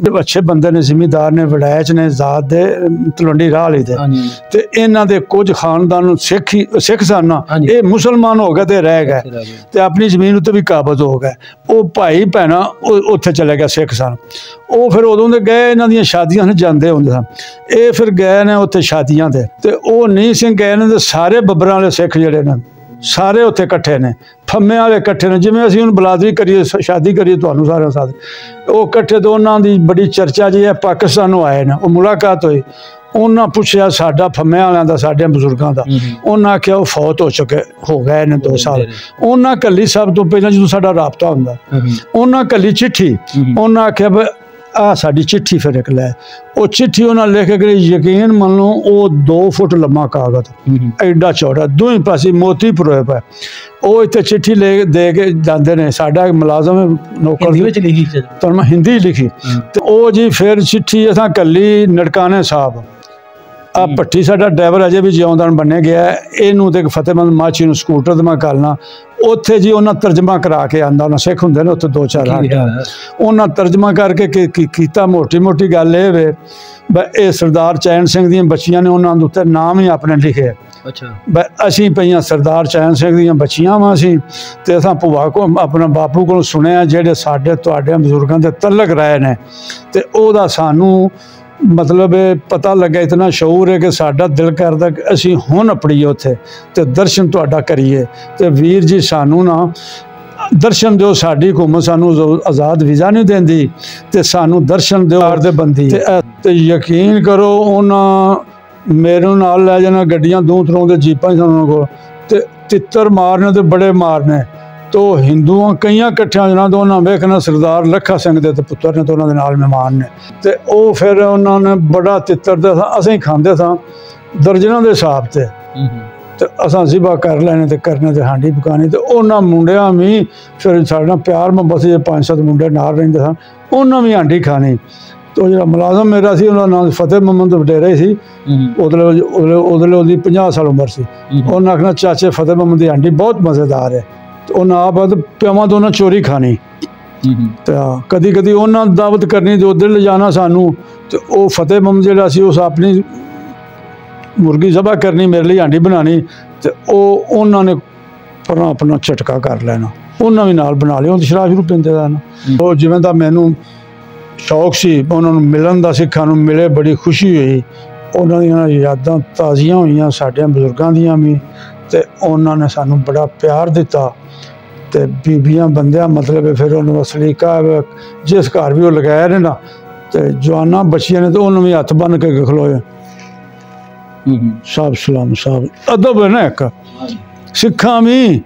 अच्छे बंदे ने, जिमीदार ने, वड़ैच ने, ज़ात दे तलवंडी राह वाली दे ते इन्हां दे कुछ खानदान सिख सन ना, ये मुसलमान हो गए ते रह गए ते अपनी जमीन उत्ते भी काबज हो गए। वो भाई भैन उत्थे चले गए, सिख सन। वो फिर उदों दे गए, इन्हां दियां शादियां जांदे हुंदे सन, ये फिर गए ने उत्थे शादियां ते वो नहीं सिंह गए ने, सारे बब्बरां वाले सिख जिहड़े ने सारे उत्थे इकट्ठे ने, फम्मे वाले इकट्ठे ने, जिवें असीं हुण बलादरी करिए, शादी करिए तुहानूं सारे साथ, वो इकट्ठे तो उन्हां दी बड़ी चर्चा जी है। पाकिस्तानों आए ने, वो मुलाकात हुई, उन्हें पूछया साडा फम्मे वालियां दा, साडे बजुर्गां दा, उन्हें आख्या वो फौत हो गए ने 2 साल। उन्हें कली सब तो पहले जो साडा राबता हुंदा, उन्हें कली चिट्ठी, उन्हें आख्या भाई आ साडी चिट्ठी फिर एक लै, वो चिट्ठी उन्हें लिख के, यकीन मान लो वो 2 फुट लम्मा कागज, एडा चौड़ा, दोवें पासे मोती परोए पे, वो इत्थे चिट्ठी ले दे के जाते ने। साडा मुलाजम नौकर हिंदी लिखी, तो वो जी फिर चिट्ठी असां कली नड़काने साहब, आ भट्टी साडा ड्राइवर अजे भी जिउंदा बने गया, इनू तो फतेहमंद माची नूं स्कूटर ते मैं करना, उत्थे जी उन्हें तर्जमा करा के आंदा, उन्हें सिख हुंदे ने उत्थे 2-4 उन्हें तर्जमा करके कीता। मोटी मोटी गल ये वे ए सरदार चैन सिंह दियां बच्चियां ने, उन्होंने उत्ते नाम ही अपने लिखे। अच्छा असीं पईयां सरदार चैन सिंह दियां बच्चियां वां असीं ते असां भूआ को अपना बापू को सुनिया जेहड़े साडे तुहाडे बजुर्गां दे तलक रहे ने, ते ओहदा सानू मतलब पता लगा, इतना शऊर है कि साडा दिल करदा कि असीं हुण अपड़ीए उत्थे ते दर्शन तुहाडा करिए, ते वीर जी सानू ना दर्शन दो, साडी हुकूमत सानू आज़ाद वीज़ा नहीं देंदी ते सानू दर्शन दो दे बंदी। ते यकीन करो उन्हां मेरे नाल लै जाना, गड्डियां 2 तरह दे जीपां सन कोल, ते तित्तर मारने ते बड़े मारने, तो हिंदुओं कई कट्ठिया जना, तो उन्हें वेखना सरदार लखा सिंह दे पुत्र ने, तो उन्होंने नाल मेहमान ने, तो वो फिर उन्होंने बड़ा तित्तर दे असीं खांदे था दर्जनों के हिसाब से, तो असां ज़िबा कर लैने ते करने ते हांडी पकानी, तो उन्होंने मुंडिया भी फिर साढ़े प्यार मोहब्बत से 5-7 मुंडे नाल रहिंदे सन, उन्होंने भी हांडी खानी। तो जो मुलाजम मेरा सी, उन्होंने नाम फतेह मोहम्मद वडेरा सी, उदले 50 साल उम्र सी, उन्हें आखना चाचे फतेह मोहम्मद की हांडी बहुत मज़ेदार है, तो उन्हें आप प्यावां तो उन्हें चोरी खानी, तो कदी कदी उन्हें दावत करनी, तो उधर ले जाना सानू, तो वो फतेह मोहम्मद जिहड़ा सी उस अपनी मुर्गी ज़बह करनी, मेरे लिए हांडी बनानी, तो उन्होंने पर अपना झटका कर लेना, उन्हें भी नाल बना लिया, शराब शुरू पींदे रहना। तो जिवें दा मैनू शौक सी उन्होंने मिलन का, सिखां नूं मिले बड़ी खुशी हुई, उन्होंने यादां ताज़ियां हुईयां साडे बजुर्गां दियां भी, तो उन्होंने सानू बड़ा प्यार दिता, तो बीबियां बंदियां मतलब फिर उन्होंने सलीका जिस घर भी वो लगाए ने ना, तो जवाना बच्चियां ने, तो उन्होंने भी हथ बन के खलोए, साहब सलाम साहब, अदब है ना एक, सिखां भी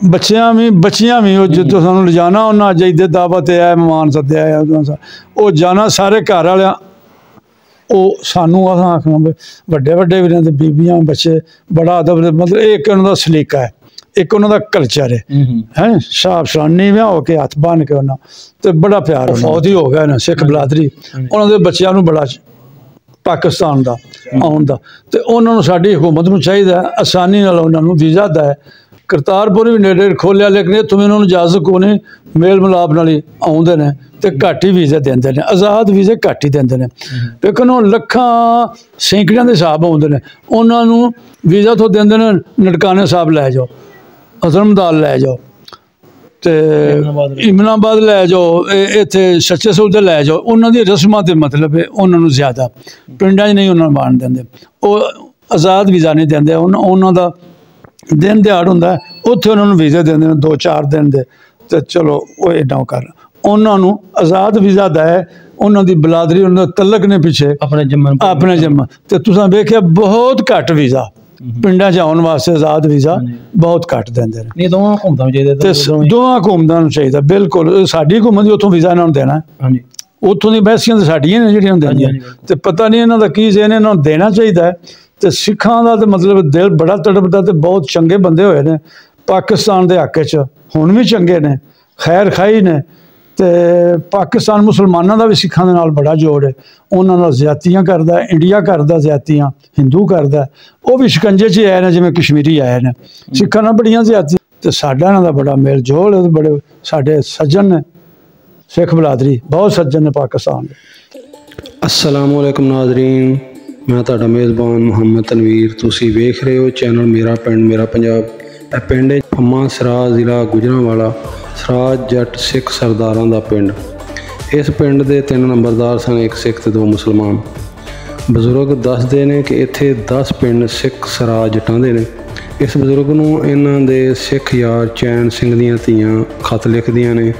बच्चियां भी जो सानू ले जाना, उन्हें अज इधर दावत है, मेहमान सद्या, वो जाना सारे घर वाले, वो सानू आखना वड्डे वड्डे भी ने, बीबियां बच्चे बड़ा अदब, मतलब एक उन्होंने सलीका है, एक उन्होंने कल्चर है साहब सलानी में होके हथ बन के उन्होंने, तो बड़ा प्यार। फौत ही हो गया ना सिख बलादरी, उन्होंने बच्चों को बड़ा पाकिस्तान का आउन का, तो उन्होंने साडी हुकूमत नूं चाहिदा आसानी नाल उन्होंने वीज़ा दा करतारपुर भी नेड़े खोलिया, लेकिन इत्थों भी उन्होंने इजाजत को नहीं, मेल मिलाप नाल ही आउंदे ने, तो घट ही वीज़े देंदे ने, आज़ाद वीज़े घट ही देंदे ने, लेकिन वो लखां सैकड़ियां के हिसाब आउंदे ने, उन्होंने वीज़ा तो देंदे ने, ननकाने साहब लै जाओ, हज़रतमदाल लै जाओ, तो इमनाबाद लै जाओ, इत्थे सच्चे सौदे लै जाओ, उन्होंने रस्मां ते मतलब है उन्होंने ज़्यादा पिंडां च नहीं उन्होंने मान देंदे, वो आज़ाद वीज़ा नहीं देंदे, उन्हों दा दिन दिहाड़ हुंदा, उत्थे उन्होंने वीज़े देंदे ने 2-4 दिन दे, तो चलो वो एडा कर, उन्होंने आज़ाद वीज़ा दै, उन्होंने बलादरी उन्होंने तलक ने पिछे अपने जम्मन, तो तुसां वेखिया बहुत घट वीज़ा पिंडां च आउण वास्ते आज़ाद वीज़ा बहुत घट देंदे ने, दोवां हुकूमतां नूं चाहिदा, बिल्कुल साडी हुकूमत उत्थों वीज़ा इन्हां नूं देना, उत्थों दी बैसियां तो साडियां ने जिहड़ियां देंदियां, तो पता नहीं इन्हां दा की जेन इन्हां नूं देना चाहिदा है। तो सिखां दा तो मतलब दिल बड़ा तड़पदा, तो बहुत चंगे बंदे होए ने पाकिस्तान के हक च, हुण भी चंगे ने, खैर खाई ने, तो पाकिस्तान मुसलमानों का भी सिखां दे नाल बड़ा जोड़ है, उन्हां नाल ज़्यादतियां करदा, इंडिया करदा ज़्यादतियां, हिंदू करदा, वो भी शिकंजे च आए ने, जिवें कश्मीरी आए ने, सिखां नाल बड़ियां ज़्यादतियां, तो साडा इन्हां दा बड़ा मेल जोल है, बड़े साडे सज्जन ने, सिख बलादरी बहुत सज्जन ने पाकिस्तान। अस्सलाम वालेकुम नाज़रीन, मैं तुहाडा मेज़बान मुहम्मद तनवीर। तुसी वेख रहे हो चैनल मेरा पिंड मेरा पंजाब। ਇਹ ਪਿੰਡ ਹੈ ਫੰਮਾ ਸਰਾਜ ਜ਼ਿਲ੍ਹਾ ਗੁਜਰਾਂਵਾਲਾ। ਸਰਾਜ ਜੱਟ ਸਿੱਖ ਸਰਦਾਰਾਂ ਦਾ ਪਿੰਡ। ਇਸ ਪਿੰਡ ਦੇ 3 ਨੰਬਰਦਾਰ ਸਨ, ਇੱਕ ਸਿੱਖ ਤੇ 2 ਮੁਸਲਮਾਨ। ਬਜ਼ੁਰਗ ਦੱਸਦੇ ਨੇ ਕਿ ਇੱਥੇ 10 ਪਿੰਡ ਸਿੱਖ ਸਰਾਜ ਜੱਟਾਂ ਦੇ ਨੇ। ਇਸ ਬਜ਼ੁਰਗ ਨੂੰ ਇਹਨਾਂ ਦੇ ਸਿੱਖ ਯਾਰ ਚੈਨ ਸਿੰਘ ਦੀਆਂ ਧੀਆਂ ਖਤ ਲਿਖਦੀਆਂ ਨੇ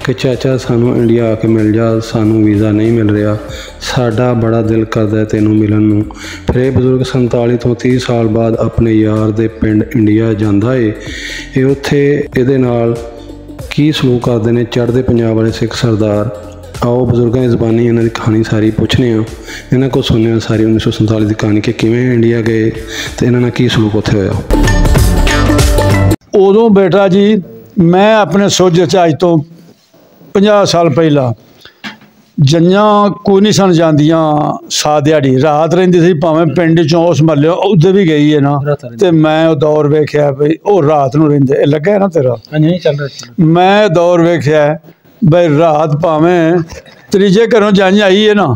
कि चाचा सानू इंडिया आके मिल जा, सानू वीज़ा नहीं मिल रहा, साडा बड़ा दिल करदा है तैनू मिलन नूं। फिर ये बजुर्ग 47 तो 30 साल बाद अपने यार दे पिंड इंडिया जांदा है। ये उत्थे इहदे नाल की सलूक करदे ने चढ़दे पंजाब वाले सिख सरदार। आओ बजुर्गों की ज़बानी इन्हां दी कहानी सारी पुछने आ, इन्हां को सुनिया सारी 1947 की कहानी कि किवें इंडिया गए ते इन्हां नाल की सलूक उत्थे होया। उदों बेटा जी मैं अपने सोचे च अज तो 50 साल पहला जंजां कोई नहीं सन जांदियां, सा दिहाड़ी रात रहिंदी सी, भावें पिंड चों उस महल्ले उधर भी गई है ना, ते मैं वो दौर वेख्या भाई वो रात नूं रहिंदे। लग्गा है ना तेरा? मैं दौर वेख्या भाई रात भावें त्रीजे घरों जंज आई है ना,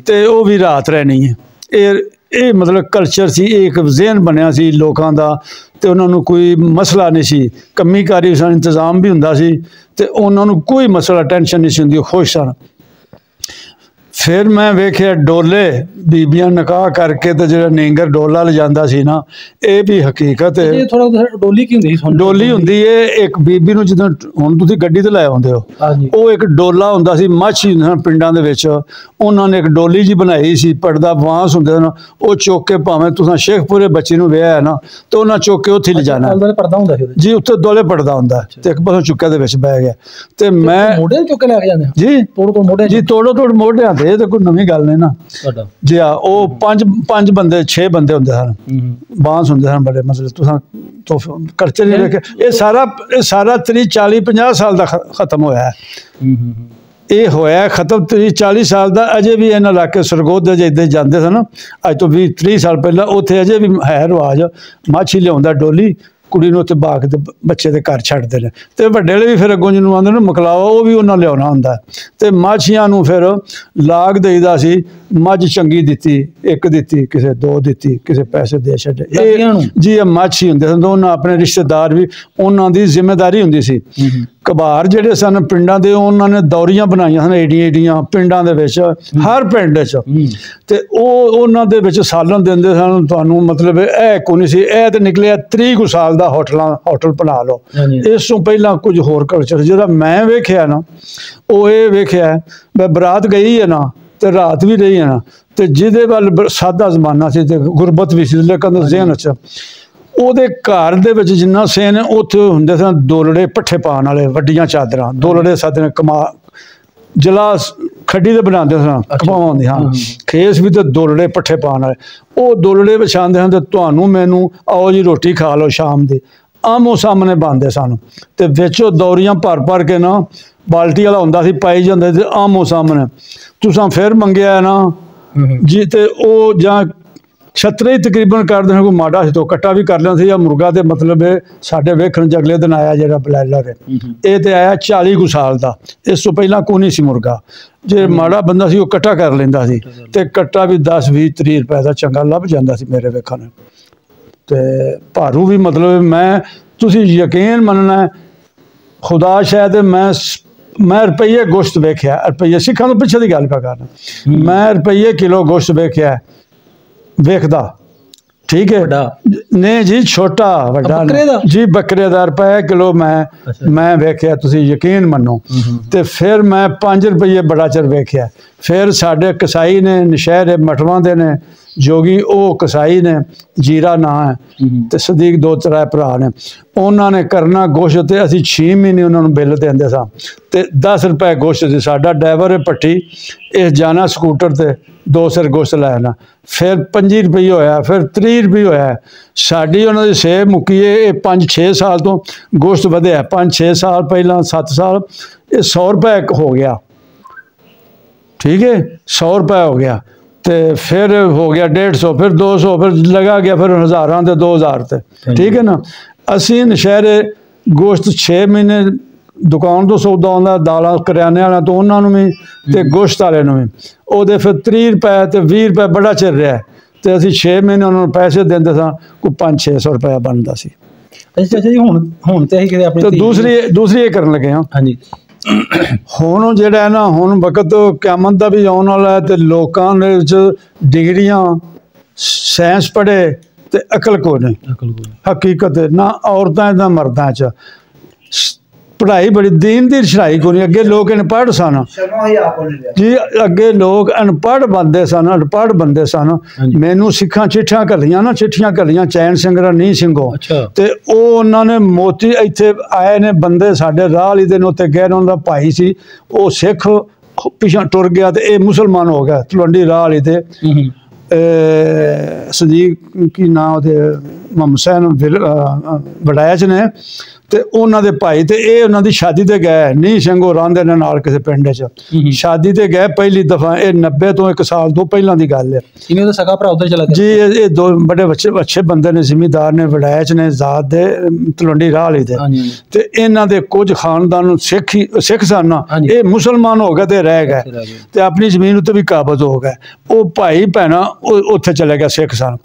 ते वो भी रात रहनी है। ये मतलब कल्चर सी, एक जहन बनया सी लोगों का, तो उन्होंने कोई मसला नहीं सी, कमी कारी सन, इंतजाम भी हुंदा सी, ते उन्होंने कोई मसला टेंशन नहीं सी हुंदी, खुश सन। फिर मैं वेख्या डोले बीबियां निकाह करके तो जो नींगर डोला ले जांदा सी ना, ये भी हकीकत है। डोली की हुंदी? डोली हुंदी है एक बीबी नूं, जिद्दां हुण तुसीं गड्डी ते लै आउंदे हो, वो एक डोला हुंदा सी, मੱਛ ही पिंडां दे विच उन्होंने एक डोली जी बनाई सी, पड़दा बांस हुंदे ना, वो चुक के भावें तुसां शेखपुरे बच्चे नूं विआह है ना, तो उन्हां चुक के उत्थे ले जाना जी, उत्थे दोले पड़दा हुंदा ते एक पासों चुक्के दे विच बैठ गया। ते मैं मोढे चुक के लै के जांदे जी, तोड़ मोढे जी, तोड़ो तोड़ मोढियां ते तो कोई नवीं गल नहीं ना जी। हाँ वो 5 बंदे 6 बंदे होंदे सन, बांस होंदे सन बड़े, मतलब तुसां तो कल्चर नहीं देखे। ये सारा 30 40 50 साल का खत्म होया है। ये होया खत्म 30 40 साल का। अजे भी इन्हां इलाके सरगोद दे इदां जांदे सन, अज तो 20 30 साल पहला उत्थे अजे भी है रिवाज, मੱਛ ही लियाउंदा डोली, कुड़ी नूं उत्ते बाग दे बच्चे दे घर छड्डदे ने, ते वड्डे भी फिर अगों जिन्होंने आंदे ने मकलावा, वो भी उन्हां लियाउणा हुंदा, ते मੱਛੀਆਂ नूं फिर लाग देईदा सी। मੱਝ चंगी दित्ती, एक दित्ती, किसे 2 दित्ती, किसे पैसे दे छड्डे जी। ये मੱਛ ही हुंदे सन, उन्हां अपने रिश्तेदार भी, उन्हां दी जिम्मेदारी हुंदी सी। कबार जिहड़े सन पिंडां दे, उन्होंने दौरियां बनाईयां सन एडियां एडियां पिंडां दे विच, हर पिंड च, ते उन्हां दे विच सालन दिंदे सन तुहानूं। मतलब ऐ कोई नहीं सी, ऐ ते निकलिया 30 साल दा होटल बना लो। इस तो पहला कुछ होर कल्चर जिहड़ा मैं वेख्या ना, वो ये वेख्या बरात गई है ना, तो रात भी रही है ना, तो जिहदे वल सादा जमाना सी ते गुरबत भी सी, लेकिन ज़हन च ਉਹਦੇ ਘਰ ਦੇ ਵਿੱਚ जिन्ना सेन उत्थे हुंदे सन दोलड़े पट्ठे पाने वाले, वड्डियां चादरां दोलड़े सादे कमा जला खड्डी दे बनांदे सन, कमावां हुंदियां, खेस भी ते दोलड़े पट्ठे पाने वाले, वो दोलड़े विछांदे सन, ते तुहानूं मैनूं आओ जी रोटी खा लो शाम दी, आमो सामने बनदे सन, ते विच दौरियां भर के ना बाल्टी वाला हुंदा सी, पाई जांदे ते आमो सामने तुसां फिर मंगिया ना जी, ते ओ जां छतरे ही तकरीबन कर देना, कोई माड़ा से तो कट्टा भी कर लेना सी, या मुर्गा तो मतलब साढ़े वेखण च अगले दिन आया जो ब्लैलर है, ये तो आया 40 साल का, इस तो पहला कोई नहीं सी मुर्गा। जो माड़ा बंदा सी वो कट्टा कर लेंदा सी, ते कट्टा भी 10 20 30 रुपए का चंगा लभ जांदा सी मेरे वेखण। ते भारू भी मतलब मैं तुसीं यकीन मनना खुदा शायद मैं रुपये गोश्त वेख्या, रुपये सिखां तो पिछे की गल पा करना, मैं रुपये किलो गोश्त वेख्या वेखदा, ठीक है नहीं जी, छोटा वड्डा जी, बकरे दा रुपये किलो मैं वेख्या, तुसीं यकीन मनो। ते फिर मैं 5 रुपये बड़ा चर वेख्या। फिर साडे कसाई ने नशहरे मठवां दे ने जोगी, वो कसाई ने जीरा ना है, तो सदीक 2-3 भरा ने, उन्होंने करना गोश्त, ते असीं 6 महीने उन्होंने बिल देंदे सां, ते 10 रुपए गोश्त सी। साडा ड्राइवर है भट्टी, इस जाना स्कूटर ते 2 सिर गोश्त लैना, फिर 25 रुपये होया, फिर 30 रुपये होया। साडी उन्हां दी सेव मुक्की है, 5-6 साल तो गोश्त वधिया, 5-6 साल पहला 7 साल, ये 100 रुपए हो गया, ठीक है 100 रुपए हो गया, तो फिर हो गया 150, फिर 200, फिर लगा गया फिर हज़ारां ते 2000 ते, ठीक है ना। असीं नशहरे गोश्त 6 महीने ਦੁਕਾਨ ਤੋਂ ਸੌਦਾ ਆਉਂਦਾ, ਦਾਲਾਂ ਕਰਿਆਨੇ ਵਾਲਿਆਂ ਤੋਂ ਉਹਨਾਂ ਨੂੰ ਵੀ ਤੇ ਗੋਸ਼ਤ ਵਾਲੇ ਨੂੰ ਵੀ। ਉਹਦੇ ਫਿਰ 30 ਰੁਪਏ ਤੇ 20 ਰੁਪਏ ਬੜਾ ਚਿਰ ਰਿਹਾ ਤੇ ਅਸੀਂ 6 ਮਹੀਨੇ ਉਹਨਾਂ ਨੂੰ ਪੈਸੇ ਦਿੰਦੇ ਸਾਂ, ਕੋਈ 500-600 ਰੁਪਇਆ ਬਣਦਾ ਸੀ। ਅੱਛਾ ਜੀ, ਹੁਣ ਤੇ ਅਸੀਂ ਕਿਤੇ ਆਪਣੀ ਦੂਸਰੀ ਇਹ ਕਰਨ ਲੱਗੇ ਹਾਂ। ਹਾਂਜੀ, ਹੁਣ ਜਿਹੜਾ ਹੈ ਨਾ, ਹੁਣ ਵਕਤ ਕਿਆਮਤ ਦਾ ਵੀ ਆਉਣ ਵਾਲਾ ਹੈ ਤੇ ਲੋਕਾਂ ਦੇ ਵਿੱਚ ਡਿਗਰੀਆਂ, ਸਾਇੰਸ ਪੜ੍ਹੇ ਤੇ ਅਕਲ ਕੋਈ ਨਹੀਂ, ਹਕੀਕਤ ਨਾ ਔਰਤਾਂ ਨਾ ਮਰਦਾਂ 'ਚ ਪੜ੍ਹਾਈ ਬੜੀ ਦੀਨ ਦੀ ਚੜ੍ਹਾਈ ਕੋਈ ਨਹੀਂ। ਅੱਗੇ ਲੋਕ ਅਨਪੜ੍ਹ ਸਨ ਜੀ, ਅੱਗੇ ਲੋਕ ਅਨਪੜ੍ਹ ਬੰਦੇ ਸਨ। ਮੈਨੂੰ ਸਿੱਖਾਂ ਚਿੱਠੀਆਂ ਘੱਲੀਆਂ ਨਾ, ਚਿੱਠੀਆਂ ਘੱਲੀਆਂ ਚੈਨ ਸਿੰਘ ਨੀ ਸਿੰਘੋ, ਤੇ ਉਹ ਉਹਨਾਂ ਨੇ ਮੋਤੀ ਇੱਥੇ ਆਏ ਨੇ ਬੰਦੇ ਸਾਡੇ ਰਾਹ ਵਾਲੀ ਦੇ ਨੇ, ਉੱਤੇ ਗਏ ਨੇ। ਉਹਨਾਂ ਦਾ ਭਾਈ ਸੀ, ਉਹ ਸਿੱਖ ਪਿਛਾਂ ਟੁਰ ਗਿਆ ਤੇ ਇਹ ਮੁਸਲਮਾਨ ਹੋ ਗਿਆ। ਤਲਵੰਡੀ ਰਾਹ ਵਾਲੀ ਦੇ ਸਦੀਕ ਕੀ ਨਾਂ ਉਹਦੇ ਮੁਹੰਮਦ ਹੁਸੈਨ ਵੜੈਚ ਨੇ, ਤੇ ਉਹਨਾਂ ਦੇ ਭਾਈ ਤੇ ਇਹ ਉਹਨਾਂ ਦੀ ਸ਼ਾਦੀ ਤੇ ਗਏ। ਨੀ ਸਿੰਘੋ ਰਹਿੰਦੇ ਨੇ ਨਾਲ ਕਿਸੇ ਪਿੰਡ 'ਚ, ਸ਼ਾਦੀ ਤੇ ਗਏ ਪਹਿਲੀ ਦਫਾ। ਇਹ 90 ਤੋਂ 1 ਸਾਲ ਤੋਂ ਪਹਿਲਾਂ ਦੀ ਗੱਲ ਹੈ। ਇਹਨੇ ਤਾਂ ਸਗਾ ਭਰਾ ਉੱਧਰ ਚਲਾ ਗਿਆ ਜੀ। ਇਹ ਦੋ ਬੜੇ ਅੱਛੇ ਬੰਦੇ ਨੇ, ਜ਼ਿਮੀਦਾਰ ਨੇ, ਵੜੈਚ ਨੇ, ਜ਼ਾਤ ਦੇ, ਤਲਵੰਡੀ ਰਾਹ ਵਾਲੀ ਦੇ। ਤੇ ਇਹਨਾਂ ਦੇ ਕੁਝ ਖਾਨਦਾਨ ਸਿੱਖ ਸਨ, ਇਹ ਮੁਸਲਮਾਨ ਹੋ ਗਏ ਤੇ ਰਹਿ ਗਏ ਤੇ ਆਪਣੀ ਜ਼ਮੀਨ ਉੱਤੇ ਵੀ ਕਾਬਜ਼ ਹੋ ਗਏ। ਉਹ ਭਾਈ ਭੈਣਾਂ ਉੱਥੇ ਚਲੇ ਗਏ, ਸਿੱਖ ਸਨ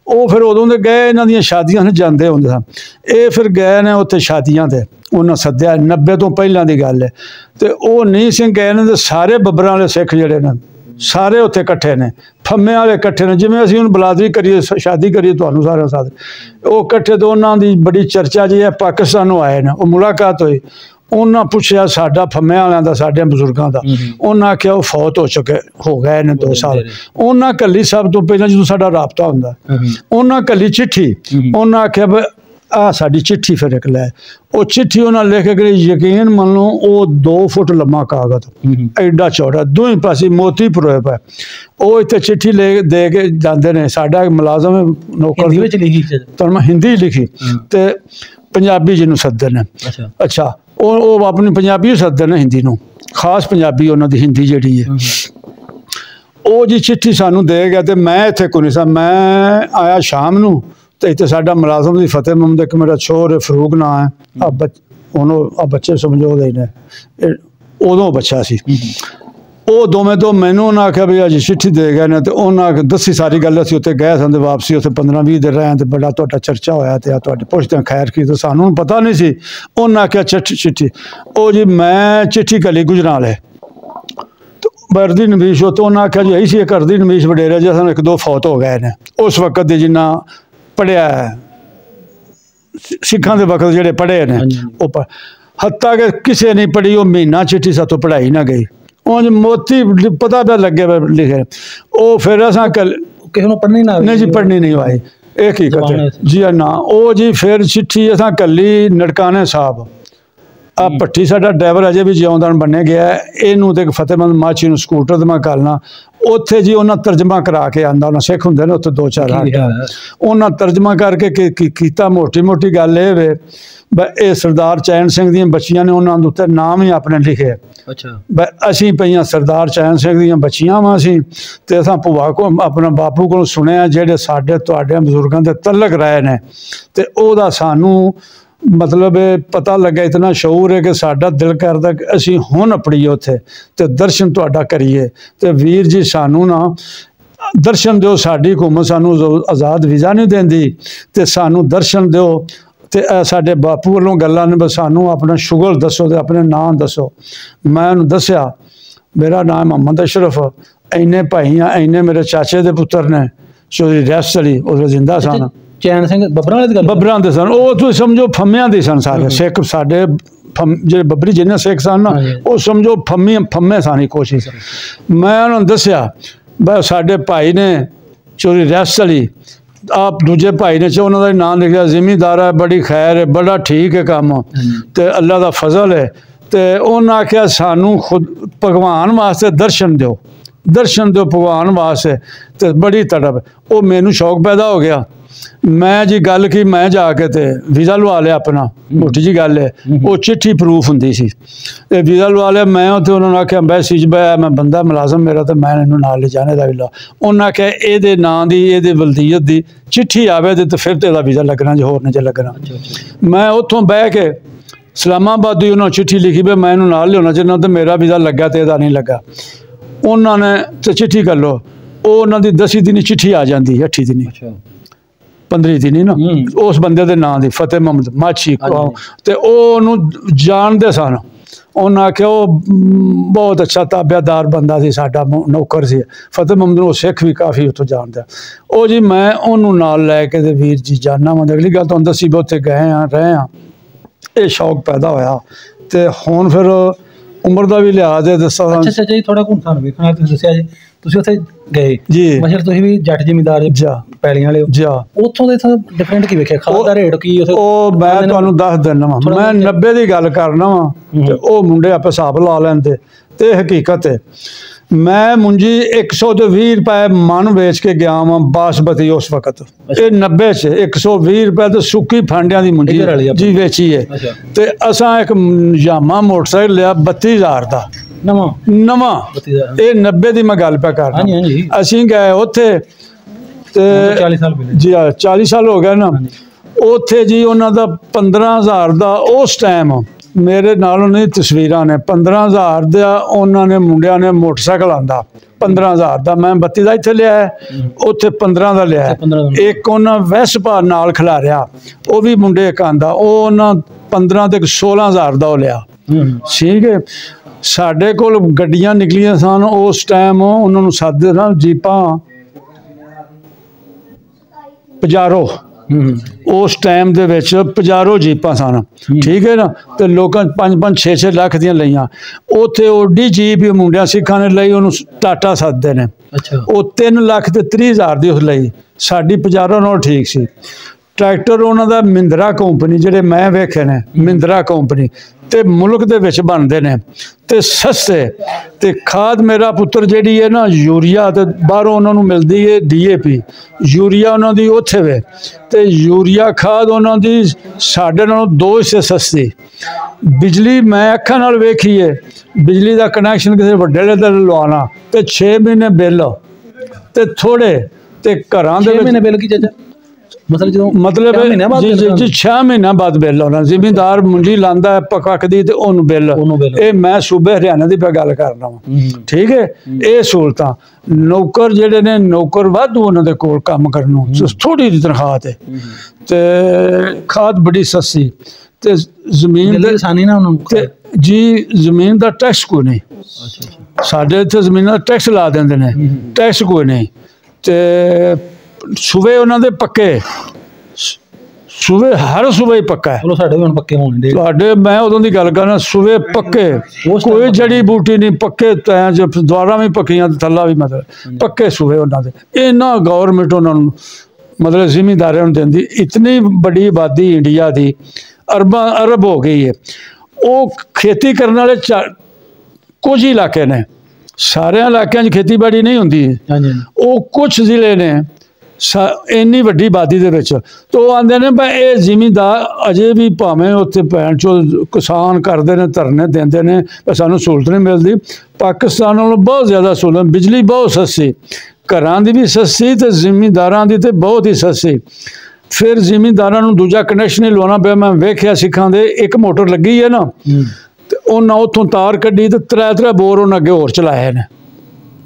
ਉਹ। ਫਿਰ ਉਦੋਂ ਦੇ ਗਏ, ਇਹਨਾਂ ਦੀਆਂ ਸ਼ਾਦੀਆਂ ਨੂੰ ਜਾਂਦੇ ਹੁੰਦੇ ਸਨ। ਇਹ ਫਿਰ ਗਏ ਨੇ ਉੱਥੇ ਸ਼ਾਦੀਆਂ ਤੇ, ਉਹਨਾਂ ਸੱਦਿਆ। 90 ਤੋਂ ਪਹਿਲਾਂ ਦੀ ਗੱਲ ਹੈ। ਤੇ ਉਹ ਨੀ ਸਿੰਘ ਗਏ ਨੇ ਤੇ ਸਾਰੇ ਬੱਬਰਾਂ ਵਾਲੇ ਸਿੱਖ ਜਿਹੜੇ ਨੇ ਸਾਰੇ ਉੱਥੇ ਇਕੱਠੇ ਨੇ, ਫੰਮੇ ਵਾਲੇ ਇਕੱਠੇ ਨੇ। ਜਿਵੇਂ ਅਸੀਂ ਹੁਣ ਬਲਾਦਰੀ ਕਰੀਏ, ਸ਼ਾਦੀ ਕਰੀਏ, ਤੁਹਾਨੂੰ ਸਾਰਿਆਂ ਸਾਥ ਉਹ ਇਕੱਠੇ। ਤੋਂ ਉਹਨਾਂ ਦੀ ਬੜੀ ਚਰਚਾ ਜੀ ਹੈ। ਪਾਕਿਸਤਾਨੋਂ ਆਏ ਨੇ, ਉਹ ਮੁਲਾਕਾਤ ਹੋਈ। ਉਹਨਾਂ ਪੁੱਛਿਆ ਸਾਡਾ ਫੰਮਿਆਂ ਵਾਲਿਆਂ ਦਾ, ਸਾਡੇ ਬਜ਼ੁਰਗਾਂ ਦਾ। ਉਹਨਾਂ ਆਖਿਆ ਉਹ ਫੌਤ ਹੋ ਗਏ ਨੇ 2 ਸਾਲ। ਉਹਨਾਂ ਕੱਲੀ ਸਭ ਤੋਂ ਪਹਿਲਾਂ ਜਦੋਂ ਸਾਡਾ ਰਾਬਤਾ ਹੁੰਦਾ, ਉਹਨਾਂ ਕੱਲੀ ਚਿੱਠੀ। ਉਹਨਾਂ ਆਖਿਆ ਵੀ ਆਹ ਸਾਡੀ ਚਿੱਠੀ ਫਿਰ ਇੱਕ ਲੈ। ਉਹ ਚਿੱਠੀ ਉਹਨਾਂ ਲਿਖ ਕੇ, ਯਕੀਨ ਮੰਨ ਲਓ ਉਹ 2 ਫੁੱਟ ਲੰਮਾ ਕਾਗਜ਼, ਐਡਾ ਚੌੜਾ, ਦੋਵੇਂ ਪਾਸੇ ਮੋਤੀ ਪਰੋਏ ਪਏ। ਉਹ ਇੱਥੇ ਚਿੱਠੀ ਦੇ ਕੇ ਜਾਂਦੇ ਨੇ। ਸਾਡਾ ਮੁਲਾਜ਼ਮ ਨੌਕਰ ਵਿੱਚ ਲਿਖੀ, ਤੁਹਾਨੂੰ ਹਿੰਦੀ ਲਿਖੀ ਤੇ ਪੰਜਾਬੀ ਜਿਹਨੂੰ ਸੱਦਦੇ ਨੇ। ਅੱਛਾ, ਉਹ ਆਪਣੀ ਪੰਜਾਬੀ ਸੱਦਦੇ ਨੇ, ਹਿੰਦੀ ਨੂੰ ਖਾਸ ਪੰਜਾਬੀ ਉਹਨਾਂ ਦੀ ਹਿੰਦੀ ਜਿਹੜੀ ਹੈ। ਉਹ ਜੀ ਚਿੱਠੀ ਸਾਨੂੰ ਦੇ ਗਿਆ ਤੇ ਮੈਂ ਇੱਥੇ ਕੋਈ ਨਹੀਂ ਸਾਂ। ਮੈਂ ਆਇਆ ਸ਼ਾਮ ਨੂੰ ਤੇ ਇੱਥੇ ਸਾਡਾ ਮੁਲਾਜ਼ਮ ਦੀ ਫਤਿਹ ਮੁਹੰਮਦ, ਇੱਕ ਮੇਰਾ ਛੋਰ ਫਰੂਕ ਨਾਂ ਹੈ। ਉਹਨੂੰ ਬੱਚੇ ਸਮਝੋ ਦੇ ਨੇ, ਉਦੋਂ ਬੱਚਾ ਸੀ। ਉਹ ਦੋਵੇਂ ਤੋਂ ਮੈਨੂੰ ਉਹਨਾਂ ਆਖਿਆ ਵੀ ਅੱਜ ਚਿੱਠੀ ਦੇ ਗਏ ਨੇ। ਤੇ ਉਹਨਾਂ ਦੱਸੀ ਸਾਰੀ ਗੱਲ। ਅਸੀਂ ਉੱਥੇ ਗਏ ਸਾਂ ਤੇ ਵਾਪਸੀ ਉੱਥੇ 15-20 ਦਿਨ ਰਹੇ ਤੇ ਬੜਾ ਤੁਹਾਡਾ ਚਰਚਾ ਹੋਇਆ ਤੇ ਆ ਤੁਹਾਡੇ ਪੁੱਛਦੇ ਖੈਰ ਕੀ। ਤੇ ਸਾਨੂੰ ਪਤਾ ਨਹੀਂ ਸੀ। ਉਹਨਾਂ ਆਖਿਆ ਚਿੱਠੀ। ਉਹ ਜੀ ਮੈਂ ਚਿੱਠੀ ਘੱਲੀ ਗੁਜਰਾਂਵਾਲੇ ਵਰਦੀ ਨਵੀਸ਼। ਉਹ ਤੋਂ ਉਹਨਾਂ ਆਖਿਆ ਜੀ ਸੀ ਇੱਕ ਅਰਦੀ ਨਵੀਸ਼ ਵਡੇਰੇ ਜਿਹਾ, ਸਾਨੂੰ 1-2 ਫੌਤ ਹੋ ਗਏ ਨੇ ਉਸ ਵਕਤ ਦੇ, ਜਿੰਨਾ ਪੜ੍ਹਿਆ ਸਿੱਖਾਂ ਦੇ ਵਕਤ ਜਿਹੜੇ ਪੜ੍ਹੇ ਨੇ ਉਹ। ਹੱਤਾ ਕਿ ਕਿਸੇ ਨਹੀਂ ਪੜ੍ਹੀ ਉਹ ਮਹੀਨਾ ਚਿੱਠੀ ਸਾਤੋਂ ਪੜ੍ਹਾਈ ਨਾ ਗਈ। ਉਹ ਮੋਤੀ ਪਤਾ ਪਿਆ ਲੱਗੇ ਲਿਖੇ। ਉਹ ਫਿਰ ਅਸਾਂ ਕਿਸੇ ਨੂੰ ਪੜ੍ਹਨੀ ਨਹੀਂ ਜੀ, ਪੜ੍ਹਨੀ ਨਹੀਂ ਆਈ। ਇਹ ਕੀ ਕਰਦੇ ਜੀ ਨਾ। ਉਹ ਜੀ ਫਿਰ ਚਿੱਠੀ ਅਸਾਂ ਕੱਲੀ ਨਨਕਾਣੇ ਸਾਹਿਬ। ਆ ਭੱਠੀ ਸਾਡਾ ਡਰਾਈਵਰ ਅਜੇ ਵੀ ਜਿਉਂਦਾ ਬਣੇ ਗਿਆ। ਇਹਨੂੰ ਤੇ ਫਤਿਹਮੰਦ ਮਾਛੀ ਨੂੰ ਸਕੂਟਰ ਤੇ ਮੈਂ ਕਰਨਾ। ਉੱਥੇ ਜੀ ਉਹਨਾਂ ਤਰਜਮਾ ਕਰਾ ਕੇ ਆਂਦਾ। ਉਹਨਾਂ ਸਿੱਖ ਹੁੰਦੇ ਨੇ ਉੱਥੇ 2-4 ਉਹਨਾਂ ਤਰਜਮਾ ਕਰਕੇ ਕੀਤਾ। ਮੋਟੀ ਗੱਲ ਇਹ ਵੇ ਇਹ ਸਰਦਾਰ ਚੈਨ ਸਿੰਘ ਦੀਆਂ ਬੱਚੀਆਂ ਨੇ, ਉਹਨਾਂ ਦੇ ਉੱਤੇ ਨਾਮ ਹੀ ਆਪਣੇ ਲਿਖੇ। ਅਸੀਂ ਪਈਆਂ ਸਰਦਾਰ ਚੈਨ ਸਿੰਘ ਦੀਆਂ ਬੱਚੀਆਂ ਵਾਂ ਅਸੀਂ। ਤੇ ਅਸਾਂ ਭੂਆ ਕੋ ਆਪਣਾ ਬਾਪੂ ਕੋਲ ਸੁਣਿਆ ਜਿਹੜੇ ਸਾਡੇ ਤੁਹਾਡੇ ਬਜ਼ੁਰਗਾਂ ਦੇ ਤਲਕ ਰਹੇ ਨੇ। ਤੇ ਉਹਦਾ ਸਾਨੂੰ ਮਤਲਬ ਪਤਾ ਲੱਗਾ, ਇਤਨਾ ਸ਼ਊਰ ਹੈ ਕਿ ਸਾਡਾ ਦਿਲ ਕਰਦਾ ਕਿ ਅਸੀਂ ਹੁਣ ਆਪਣੀਏ ਉੱਥੇ ਤੇ ਦਰਸ਼ਨ ਤੁਹਾਡਾ ਕਰੀਏ। ਤੇ ਵੀਰ ਜੀ ਸਾਨੂੰ ਨਾ ਦਰਸ਼ਨ ਦਿਓ। ਸਾਡੀ ਹੁਕੂਮਤ ਸਾਨੂੰ ਆਜ਼ਾਦ ਵੀਜ਼ਾ ਨਹੀਂ ਦਿੰਦੀ ਤੇ ਸਾਨੂੰ ਦਰਸ਼ਨ ਦਿਓ। ਤੇ ਸਾਡੇ ਬਾਪੂ ਵੱਲੋਂ ਗੱਲਾਂ ਨੇ, ਬਸ ਸਾਨੂੰ ਆਪਣਾ ਸ਼ੁਗਲ ਦੱਸੋ ਤੇ ਆਪਣੇ ਨਾਂ ਦੱਸੋ। ਮੈਂ ਉਹਨੂੰ ਦੱਸਿਆ ਮੇਰਾ ਨਾਮ ਮੁਹੰਮਦ ਅਸ਼ਰਫ, ਇੰਨੇ ਭਾਈ ਆ, ਇੰਨੇ ਮੇਰੇ ਚਾਚੇ ਦੇ ਪੁੱਤਰ ਨੇ ਚੌਧਰੀ ਰੈਸ ਅਲੀ, ਉਹ ਜ਼ਿੰਦਾ ਸਨ। ਚੈਨ ਸਿੰਘ ਬੱਬਰਾਂ ਵਾਲੇ ਦੀ ਗੱਲ? ਬੱਬਰਾਂ ਦੇ ਸਨ ਉਹ। ਤੁਸੀਂ ਸਮਝੋ ਫੰਮਿਆਂ ਦੇ ਸਨ ਸਾਰੇ ਸਿੱਖ। ਸਾਡੇ ਜਿਹੜੇ ਬੱਬਰੀ ਜਿੰਨੇ ਸਿੱਖ ਸਨ ਨਾ, ਉਹ ਸਮਝੋ ਫੰਮੇ ਸਾਨੀ ਕੋਸ਼ਿਸ਼। ਮੈਂ ਉਹਨਾਂ ਨੂੰ ਦੱਸਿਆ ਬਸ ਸਾਡੇ ਭਾਈ ਨੇ ਚੌਧਰੀ ਰੈਸ ਅਲੀ, ਆਪ ਦੂਜੇ ਭਾਈ ਨੇ ਉਹਨਾਂ ਦਾ ਨਾਂ ਲਿਖਿਆ, ਜ਼ਿਮੀਦਾਰ ਹੈ, ਬੜੀ ਖੈਰ ਹੈ, ਬੜਾ ਠੀਕ ਹੈ ਕੰਮ ਤੇ ਅੱਲਾ ਦਾ ਫਜ਼ਲ ਹੈ। ਤੇ ਉਹਨਾਂ ਆਖਿਆ ਸਾਨੂੰ ਖੁਦ ਭਗਵਾਨ ਵਾਸਤੇ ਦਰਸ਼ਨ ਦਿਓ ਭਗਵਾਨ ਵਾਸਤੇ। ਤੇ ਬੜੀ ਤੜਪ। ਉਹ ਮੈਨੂੰ ਸ਼ੌਕ ਪੈਦਾ ਹੋ ਗਿਆ। ਮੈਂ ਜੀ ਗੱਲ ਕੀ, ਮੈਂ ਜਾ ਕੇ ਤੇ ਵੀਜ਼ਾ ਲਵਾ ਲਿਆ ਆਪਣਾ। ਮੋਟੀ ਜੀ ਗੱਲ ਹੈ। ਉਹ ਚਿੱਠੀ ਪ੍ਰੂਫ ਹੁੰਦੀ ਸੀ ਤੇ ਵੀਜ਼ਾ ਲਵਾ ਲਿਆ ਮੈਂ। ਉੱਥੇ ਉਹਨਾਂ ਨੂੰ ਆਖਿਆ ਅੰਬੈਸੀ 'ਚ ਮੈਂ ਬੰਦਾ ਮੁਲਾਜ਼ਮ ਮੇਰਾ ਤੇ ਮੈਂ ਇਹਨੂੰ ਨਾਲ ਲਿਜਾਣੇ ਦਾ ਵੀ ਲਾ। ਉਹਨਾਂ ਆਖਿਆ ਇਹਦੇ ਨਾਂ ਦੀ, ਇਹਦੇ ਵਲਦੀਅਤ ਦੀ ਚਿੱਠੀ ਆਵੇ ਤੇ ਫਿਰ ਤੇ ਇਹਦਾ ਵੀਜ਼ਾ ਲੱਗਣਾ, ਜੇ ਹੋਰ ਨਹੀਂ ਜੇ ਲੱਗਣਾ। ਮੈਂ ਉੱਥੋਂ ਬਹਿ ਕੇ इस्लामाबाद ही उन्होंने चिट्ठी लिखी भी मैं इन्हू नाल लियाना चाहना, तो मेरा वीज़ा लग्गा तो इहदा नहीं लगा। उन्होंने तो चिट्ठी कर लो, वो उन्होंने 10 दिन चिट्ठी आ जाती है, 8 दिन 15 दिन ना उस बंदे के नाम की फतेह मुहम्मद माछी तो वो जानते सन। उन्हें आख्या वो बहुत अच्छा ताबेदार बंदा सी, साडा नौकर से फतेह मुहम्मद वो सिख भी काफ़ी उतो जानता। वो जी मैं उन्होंने नाल लैके ते वीर जी जाना। मैं अगली गल तुहानूं दसी भी उत्थे गए हाँ रहे हाँ, ये शौक पैदा होया ते हुण फिर उम्र का भी लिहाज है। अच्छा जी थोड़ा घूम थानू वेखना तुसीं दस्सिया जी ਤੁਸੀਂ ਉੱਥੇ ਗਏ जी ਮਤਲਬ ਤੁਸੀਂ ਵੀ ਜੱਟ ਜ਼ਿਮੀਂਦਾਰ जा ਪੈਲੀਆਂ ਵਾਲੇ जा ਉੱਥੋਂ ਦੇ ਤਾਂ ਡਿਫਰੈਂਟ ਕੀ ਵੇਖਿਆ ਖਾਦ ਦਾ ਰੇਟ ਕੀ ਉੱਥੇ ਉਹ ਮੈਂ ਤੁਹਾਨੂੰ ਦੱਸ ਦਿੰਦਾ ਵਾਂ, ਮੈਂ 90 ਦੀ ਗੱਲ ਕਰਨਾ ਵਾਂ ਤੇ ਉਹ ਮੁੰਡੇ ਆਪੇ ਹਿਸਾਬ ਲਾ ਲੈਂਦੇ ਤੇ ਹਕੀਕਤ ਹੈ। मैं मुंजी 120 रुपए मन बेच के गया वहाँ बासमती उस वक्त ये 90 च 120 रुपए तो सुक्की फांडिया की मुंजी जी बेची है। तो असा एक यामा मोटरसाइकिल लिया 32,000 का नवा ये 90 की मैं गल पे करना। असी गए उत्थे जी 40 साल हो गए ना उत्थे जी उन्होंने 15,000 का उस टाइम मेरे नाल उन्होंने तस्वीरां ने 15,000 का उन्होंने मुंडिया ने मोटरसाइकिल आंदा 15,000 का मैं 32 का इत्थे लिया उत्थे 15 का लिया। एक उन्होंने वेस्पा नाल खिलारिया वो भी मुंडे एक आंदा वो उन्होंने 15 ते 16,000 का लिया। ठीक है साडे कोल गड्डियां निकलियां सन उस टाइम उन्होंने सददे ना जीपां पजारो उस टाइम दे विच पजारो जीपां सन। ठीक है ना तो लोगों 5-5 6-6 लाख दियां लईयां उत्थे ओडी जीप मुंडिया सिखां ने लई उन्होंने टाटा सददे ने वो 3 लाख ते 30,000 दी उस लई साडी पजारो नाल ठीक सी। ट्रैक्टर उन्हों का महिंद्रा कंपनी जिहड़े मैं वेखे ने महिंद्रा कंपनी ते मुल्क दे विच बनदे ने ते सस्ते ते खाद मेरा पुत्र जिहड़ी है ना यूरिया ते बाहरों उन्होंने मिलती है DAP यूरिया उन्हों दी उत्थे वे ते यूरिया खाद उन्हों दी साडे नालों 2 हिस्से सस्ती। बिजली मैं अखां नाल वेखी है बिजली का कनैक्शन किसी वड्डे ते लवाना ते 6 महीने बिल ते थोड़े ते घरां दे 6 महीने बिल की चाचा मतलब जी 6 महीना बाद बिल आना जिमीदार मुंजी लांदा है पकक दी ते ओनू बिल ये मैं सूबे हरियाणा की पे गल करना वा। ठीक है ये सहूलतां नौकर जेडे ने नौकर वाधू उन्हां दे कोल काम करनों थोड़ी जी तनख्वाह ते खाद बड़ी सस्ती ते जमीन आसानी ना उन्होंने जी जमीन का टैक्स कोई नहीं साडे इत्थे जमीन का टैक्स ला देंदे ने टैक्स कोई नहीं ते सूबे उन्होंने पक्के सूबे हर सूबे ही पक्का है। पक्के होने मैं उदों की गल करना सूबे पक्के कोई जड़ी बूटी नहीं पक्के तैं द्वारा भी पक्कियां थल्ला भी मतलब पक्के सूबे उन्होंने इन्ना गौरमेंट उन्होंने मतलब जिमीदारे देंदी। इतनी बड़ी आबादी इंडिया की अरब हो गई है वो खेती करने वाले कुछ ही इलाके ने सारे इलाकों खेतीबाड़ी नहीं होंगी वो कुछ जिले ने इन्नी वड्डी आबादी दे विच तो आंदे ने भाई ये जिमीदार अजे भी भावें उत्थे भैन चो किसान करते हैं धरने देंदे ने सानूं सहूलत नहीं मिलती। पाकिस्तान नालों बहुत ज़्यादा सहूलत बिजली बहुत सस्ती घरां दी भी सस्ती ते जिमीदारां दी ते बहुत ही सस्ती। फिर जिमीदारां नूं दूजा कनैक्शन ही लवाना पिया। मैं वेखिया सिखां दे एक मोटर लगी है ना ते उन्हां उत्थों तार कड्ढी ते 3 बोर उन्हां अगे होर चलाए ने।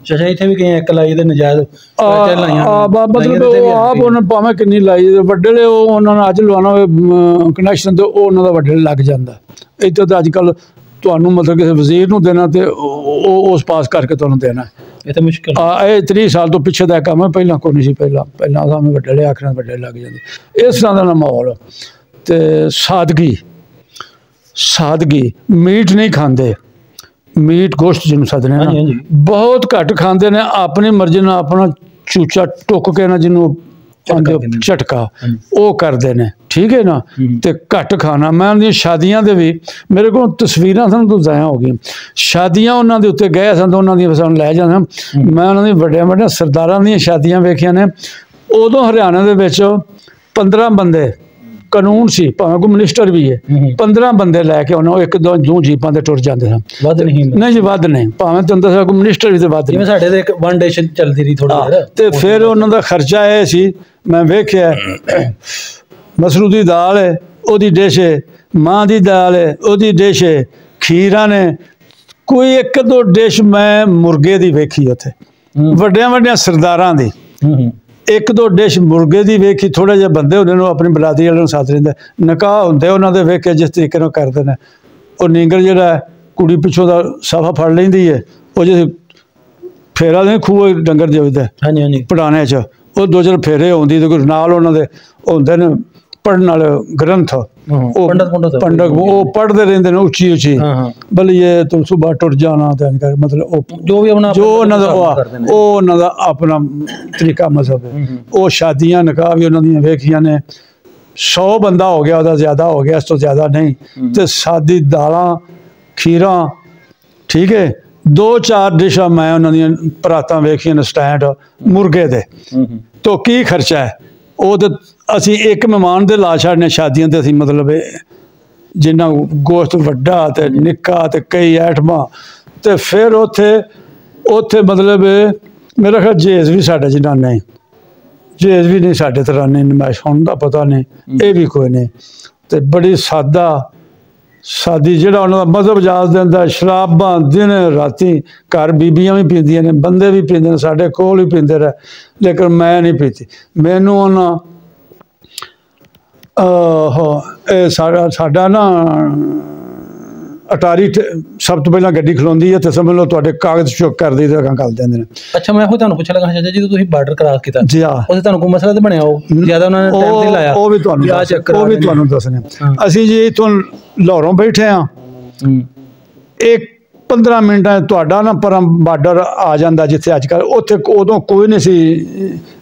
चाचा इत्थे भी कई एक लाई ते नजायज मतलब आप उन्होंने भावें किन्नी लाई वड्डे उन्होंने अज लवाना कनैक्शन तो उन्होंने वड्डे लग जाता। इत्थे तो अजकल तुहानूं मतलब किसी वजीर नूं देना ते उस पास करके तुहानूं देना ये तो मुश्किल 30 साल तो पिछे का काम है पहला कोई नहीं सी पहला सामने वड्डे आखिर वड्डे लग जाते इस तरह का माहौल ते सादगी मीट नहीं खाते मीट गोश्त जिन्होंने सदने ना बहुत घट खाते ने अपनी मर्जी ना अपना चूचा टुक के ना जिन्होंने झटका वो करते हैं। ठीक है ना तो घट खाना मैं उन्हें शादियां दे भी मेरे को तस्वीरां सन तो ज़ाया हो गई शादियां उन्होंने उत्ते गए सन तो उन्होंने सानूं लै जाना मैं उन्होंने वड्डे वड्डे सरदारां दी शादियां वेखियां ने उदों हरियाणा दे विच 15 बंदे कानून सी भावें कोई मिनिस्टर भी है 15 बंदे लैके उन्होंने एक दो जीपां ते टुर जाते सन नहीं जी वध नहीं भावें तुहानूं दस्सां कोई मिनिस्टर भी तो वध जिवें साडे ते एक वन डे चलदी रही थोड़ा ते फिर उन्हां दा खर्चा ये सी मैं वेखिया मसरू दी दाल है ਉਹਦੀ ਡਿਸ਼ ਹੈ, ਮਾਂ ਦੀ ਦਾਲ ਹੈ ਉਹਦੀ ਡਿਸ਼ ਹੈ, ਖੀਰਾਂ ਨੇ। ਕੋਈ ਇੱਕ ਦੋ ਡਿਸ਼ ਮੈਂ ਮੁਰਗੇ ਦੀ ਵੇਖੀ ਉੱਥੇ, ਵੱਡਿਆਂ ਵੱਡਿਆਂ ਸਰਦਾਰਾਂ ਦੀ। ਇੱਕ ਦੋ ਡਿਸ਼ ਮੁਰਗੇ ਦੀ ਵੇਖੀ। ਥੋੜ੍ਹੇ ਜਿਹੇ ਬੰਦੇ ਹੁੰਦੇ ਨੇ ਆਪਣੀ ਬਰਾਦਰੀ ਵਾਲਿਆਂ ਨੂੰ ਸੱਦ ਲੈਂਦੇ, ਨਿਕਾਹ ਹੁੰਦੇ ਉਹਨਾਂ ਦੇ ਵੇਖੇ ਜਿਸ ਤਰੀਕੇ ਨਾਲ ਕਰਦੇ ਨੇ। ਉਹ ਨੀਂਗਰ ਜਿਹੜਾ ਕੁੜੀ ਪਿੱਛੋਂ ਦਾ ਸਾਫਾ ਫੜ ਲੈਂਦੀ ਹੈ, ਉਹ ਜੇ ਫੇਰਾ ਦੇ ਖੂਹ ਡੰਗਰ ਜਿਵੇਂ ਪੜਾਣੇ 'ਚ ਉਹ ਦੋ ਚਾਰ ਫੇਰੇ ਆਉਂਦੀ ਤੇ ਨਾਲ ਉਹਨਾਂ ਦੇ ਹੁੰਦੇ ਨੇ ਪੜ੍ਹਨ ਵਾਲੇ ਗ੍ਰੰਥ, ਉਹ ਪੰਡਤ ਉਹ ਪੜ੍ਹਦੇ ਰਹਿੰਦੇ ਨੇ ਉੱਚੀ ਉੱਚੀ, ਬਲੀਏ ਤੂੰ ਸੁਬਾਹ ਟੁੱਟ ਜਾਣਾ ਤੇ ਮਤਲਬ ਉਹ ਜੋ ਵੀ ਉਹਨਾਂ ਦਾ ਆਪਣਾ ਤਰੀਕਾ ਮਜ਼ਹਬ ਹੈ। ਉਹ ਸ਼ਾਦੀਆਂ ਨਿਕਾਹ ਵੀ ਉਹਨਾਂ ਦੀਆਂ ਵੇਖੀਆਂ ਨੇ। 100 ਬੰਦਾ ਹੋ ਗਿਆ, ਉਹਦਾ ਜ਼ਿਆਦਾ ਹੋ ਗਿਆ, ਇਸ ਤੋਂ ਜ਼ਿਆਦਾ ਨਹੀਂ। ਤੇ ਸਾਦੀ ਦਾਲਾਂ ਖੀਰਾਂ, ਠੀਕ ਹੈ। 2-4 ਡਿਸ਼ਾਂ ਮੈਂ ਉਹਨਾਂ ਦੀਆਂ ਪਰਾਤਾਂ ਵੇਖੀਆਂ ਨੇ ਸਟੈਂਡ ਮੁਰਗੇ ਦੇ। ਤੋਂ ਕੀ ਖਰਚਾ ਹੈ ਉਹ ਤੇ ਅਸੀਂ ਇੱਕ ਮਹਿਮਾਨ ਦੇ ਲਾ ਛੱਡਨੇ ਸ਼ਾਦੀਆਂ ਤੇ। ਅਸੀਂ ਮਤਲਬ ਜਿੰਨਾ ਗੋਸ਼ਤ ਵੱਡਾ ਤੇ ਨਿੱਕਾ ਤੇ ਕਈ ਆਈਟਮਾਂ। ਤੇ ਫਿਰ ਉੱਥੇ ਮਤਲਬ ਮੇਰਾ ਖਿਆਲ ਜੇਜ਼ ਵੀ ਸਾਡੇ ਜਿੰਨਾ ਨਹੀਂ, ਜੇਜ਼ ਵੀ ਨਹੀਂ ਸਾਡੇ ਤਰ੍ਹਾਂ ਨਹੀਂ, ਨਮਾਇਸ਼ ਹੋਣ ਦਾ ਪਤਾ ਨਹੀਂ, ਇਹ ਵੀ ਕੋਈ ਨਹੀਂ। ਤੇ ਬੜੀ ਸਾਦੀ ਜਿਹੜਾ ਉਹਨਾਂ ਦਾ ਮਜ਼ਹਬ ਇਜਾਜ਼ਤ ਦਿੰਦਾ। ਸ਼ਰਾਬਾਂ ਦਿਨ ਰਾਤੀ ਘਰ ਬੀਬੀਆਂ ਵੀ ਪੀਂਦੀਆਂ ਨੇ, ਬੰਦੇ ਵੀ ਪੀਂਦੇ ਨੇ, ਸਾਡੇ ਕੋਲ ਵੀ ਪੀਂਦੇ ਰਹੇ, ਲੇਕਿਨ ਮੈਂ ਨਹੀਂ ਪੀਤੀ। ਮੈਨੂੰ ਉਹਨਾਂ ਸਾਡਾ ਨਾ ਅਟਾਰੀ ਸਭ ਤੋਂ ਪਹਿਲਾਂ ਗੱਡੀ ਖਲੋਂਦੀ ਹੈ ਤੇ ਸਮਝ ਲਓ ਤੁਹਾਡੇ ਕਾਗਜ਼ ਚੁੱਕ ਕਰਦੇ ਤੇ ਅਗਾਂ ਕਰ ਦਿੰਦੇ ਨੇ। ਅੱਛਾ, ਮੈਂ ਉਹ ਤੁਹਾਨੂੰ ਪੁੱਛਣ ਲੱਗਾ ਚਾਚਾ ਜੀ, ਤੁਸੀਂ ਬਾਰਡਰ ਕਰਾਸ ਕੀਤਾ ਜੀ ਹਾਂ, ਉਹਦੇ ਤੁਹਾਨੂੰ ਕੋਈ ਮਸਲਾ ਤੇ ਬਣਿਆ? ਉਹ ਜ਼ਿਆਦਾ ਉਹਨਾਂ ਨੇ ਟਾਈਮ ਨਹੀਂ ਲਾਇਆ? ਉਹ ਵੀ ਤੁਹਾਨੂੰ ਦੱਸਣੇ। ਅਸੀਂ ਜੀ ਇੱਥੋਂ ਲਾਹੌਰੋਂ ਬੈਠੇ ਹਾਂ, 15 ਮਿੰਟਾਂ ਤੁਹਾਡਾ ਨਾ ਪਰਮ ਬਾਰਡਰ ਆ ਜਾਂਦਾ ਜਿੱਥੇ ਅੱਜ ਕੱਲ੍ਹ। ਉੱਥੇ ਉਦੋਂ ਕੋਈ ਨਹੀਂ ਸੀ,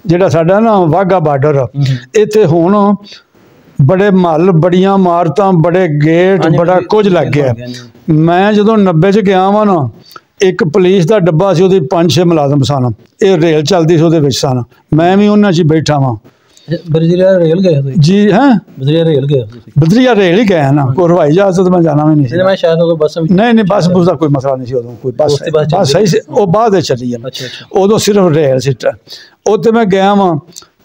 ਜਿਹੜਾ ਸਾਡਾ ਨਾ ਵਾਹਗਾ ਬਾਰਡਰ। ਇੱਥੇ ਹੁਣ ਬੜੇ ਮਹੱਲ, ਬੜੀਆਂ ਇਮਾਰਤਾਂ, ਬੜੇ ਗੇਟ, ਬੜਾ ਕੁਝ ਲੱਗ ਗਿਆ। ਮੈਂ ਜਦੋਂ 90 'ਚ ਗਿਆ ਵਾਂ ਨਾ, ਇੱਕ ਪੁਲਿਸ ਦਾ ਡੱਬਾ ਸੀ, ਉਹਦੇ 5-6 ਮੁਲਾਜ਼ਮ ਸਨ। ਇਹ ਰੇਲ ਚੱਲਦੀ ਸੀ, ਉਹਦੇ ਵਿੱਚ ਸਨ। ਮੈਂ ਵੀ ਉਹਨਾਂ 'ਚ ਹੀ ਬੈਠਾ ਵਾਂ। ਬਦਰੀਆ ਰੇਲ ਗਏ ਜੀ? ਹੈਂ, ਬਦਰੀਆ ਰੇਲ ਗਏ? ਬਦਰੀਆ ਰੇਲ ਹੀ ਗਿਆ ਨਾ, ਕੋਈ ਹਵਾਈ ਜਹਾਜ਼ ਤੋਂ ਮੈਂ ਜਾਣਾ ਵੀ ਨਹੀਂ ਸੀ। ਮੈਂ ਸ਼ਾਇਦ ਉਦੋਂ ਬੱਸ ਨਹੀਂ ਬੱਸ ਬੁੱਸ ਦਾ ਕੋਈ ਮਸਲਾ ਨਹੀਂ ਸੀ ਉਦੋਂ। ਕੋਈ ਬੱਸ ਸਹੀ ਸੀ, ਉਹ ਬਾਅਦ ਵਿੱਚ ਚੱਲੀ ਜਾਂਦੀ। ਉਦੋਂ ਸਿਰਫ ਰੇਲ ਸੀ। ਉੱਥੇ ਮੈਂ ਗਿਆ ਵਾਂ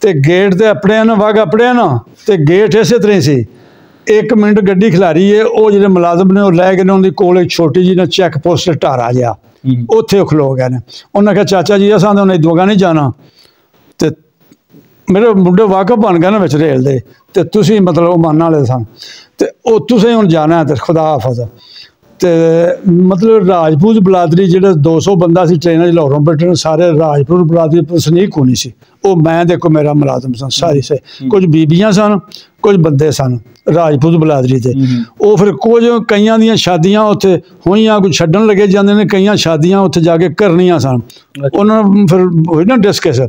ਤੇ ਗੇਟ ਤੇ ਆਪਣੇ ਨਾ ਵਾਹਗਾ ਪੜਿਆ ਨਾ, ਤੇ ਗੇਟ ਇਸੇ ਤਰ੍ਹਾਂ ਹੀ ਸੀ। 1 ਮਿੰਟ ਗੱਡੀ ਖਿਲਾਰੀ ਹੈ, ਉਹ ਜਿਹੜੇ ਮੁਲਾਜ਼ਮ ਨੇ ਉਹ ਲੈ ਕੇ ਨੇ ਉਹਦੇ ਕੋਲ ਇੱਕ ਛੋਟੀ ਜਿਹੀ ਨਾ ਚੈੱਕ ਪੋਸਟ ਢਾਰਾ ਜਿਹਾ, ਉੱਥੇ ਉਹ ਖਲੋ ਗਏ ਨੇ। ਉਹਨਾਂ ਕਿਹਾ ਚਾਚਾ ਜੀ ਅਸਾਂ ਤਾਂ ਉਹਨੇ ਦੋਗਾ ਨਹੀਂ ਜਾਣਾ। ਤੇ ਮੇਰੇ ਮੁੰਡੇ ਵਾਕਫ ਬਣ ਗਏ ਨਾ ਵਿੱਚ ਰੇਲ ਦੇ, ਤੇ ਤੁਸੀਂ ਮਤਲਬ ਉਹ ਮੰਨਣ ਵਾਲੇ ਸਨ, ਤੇ ਉਹ ਤੁਸੀਂ ਹੁਣ ਜਾਣਾ ਤੇ ਖੁਦਾ ਹਾਫਿਜ਼। ਤੇ ਮਤਲਬ ਰਾਜਪੂਤ ਬਰਾਦਰੀ ਜਿਹੜੇ 200 ਬੰਦਾ ਸੀ ਟ੍ਰੇਨਾਂ 'ਚ ਲਾਹੌਰੋਂ ਬੈਠੇ, ਸਾਰੇ ਰਾਜਪੂਤ ਬਰਾਦਰੀ ਵਸਨੀਕ ਹੋਣੀ ਸੀ। ਉਹ ਮੈਂ ਦੇਖੋ ਮੇਰਾ ਮੁਲਾਜ਼ਮ ਸਨ ਸਾਰੇ ਸੇ, ਕੁਝ ਬੀਬੀਆਂ ਸਨ, ਕੁਝ ਬੰਦੇ ਸਨ ਰਾਜਪੂਤ ਬਰਾਦਰੀ ਦੇ। ਉਹ ਫਿਰ ਕੁਝ ਕਈਆਂ ਦੀਆਂ ਸ਼ਾਦੀਆਂ ਉੱਥੇ ਹੋਈਆਂ, ਕੁਝ ਛੱਡਣ ਲੱਗੇ ਜਾਂਦੇ ਨੇ, ਕਈਆਂ ਸ਼ਾਦੀਆਂ ਉੱਥੇ ਜਾ ਕੇ ਕਰਨੀਆਂ ਸਨ। ਉਹਨਾਂ ਨੂੰ ਫਿਰ ਹੋਈ ਨਾ ਡਿਸਕਸ।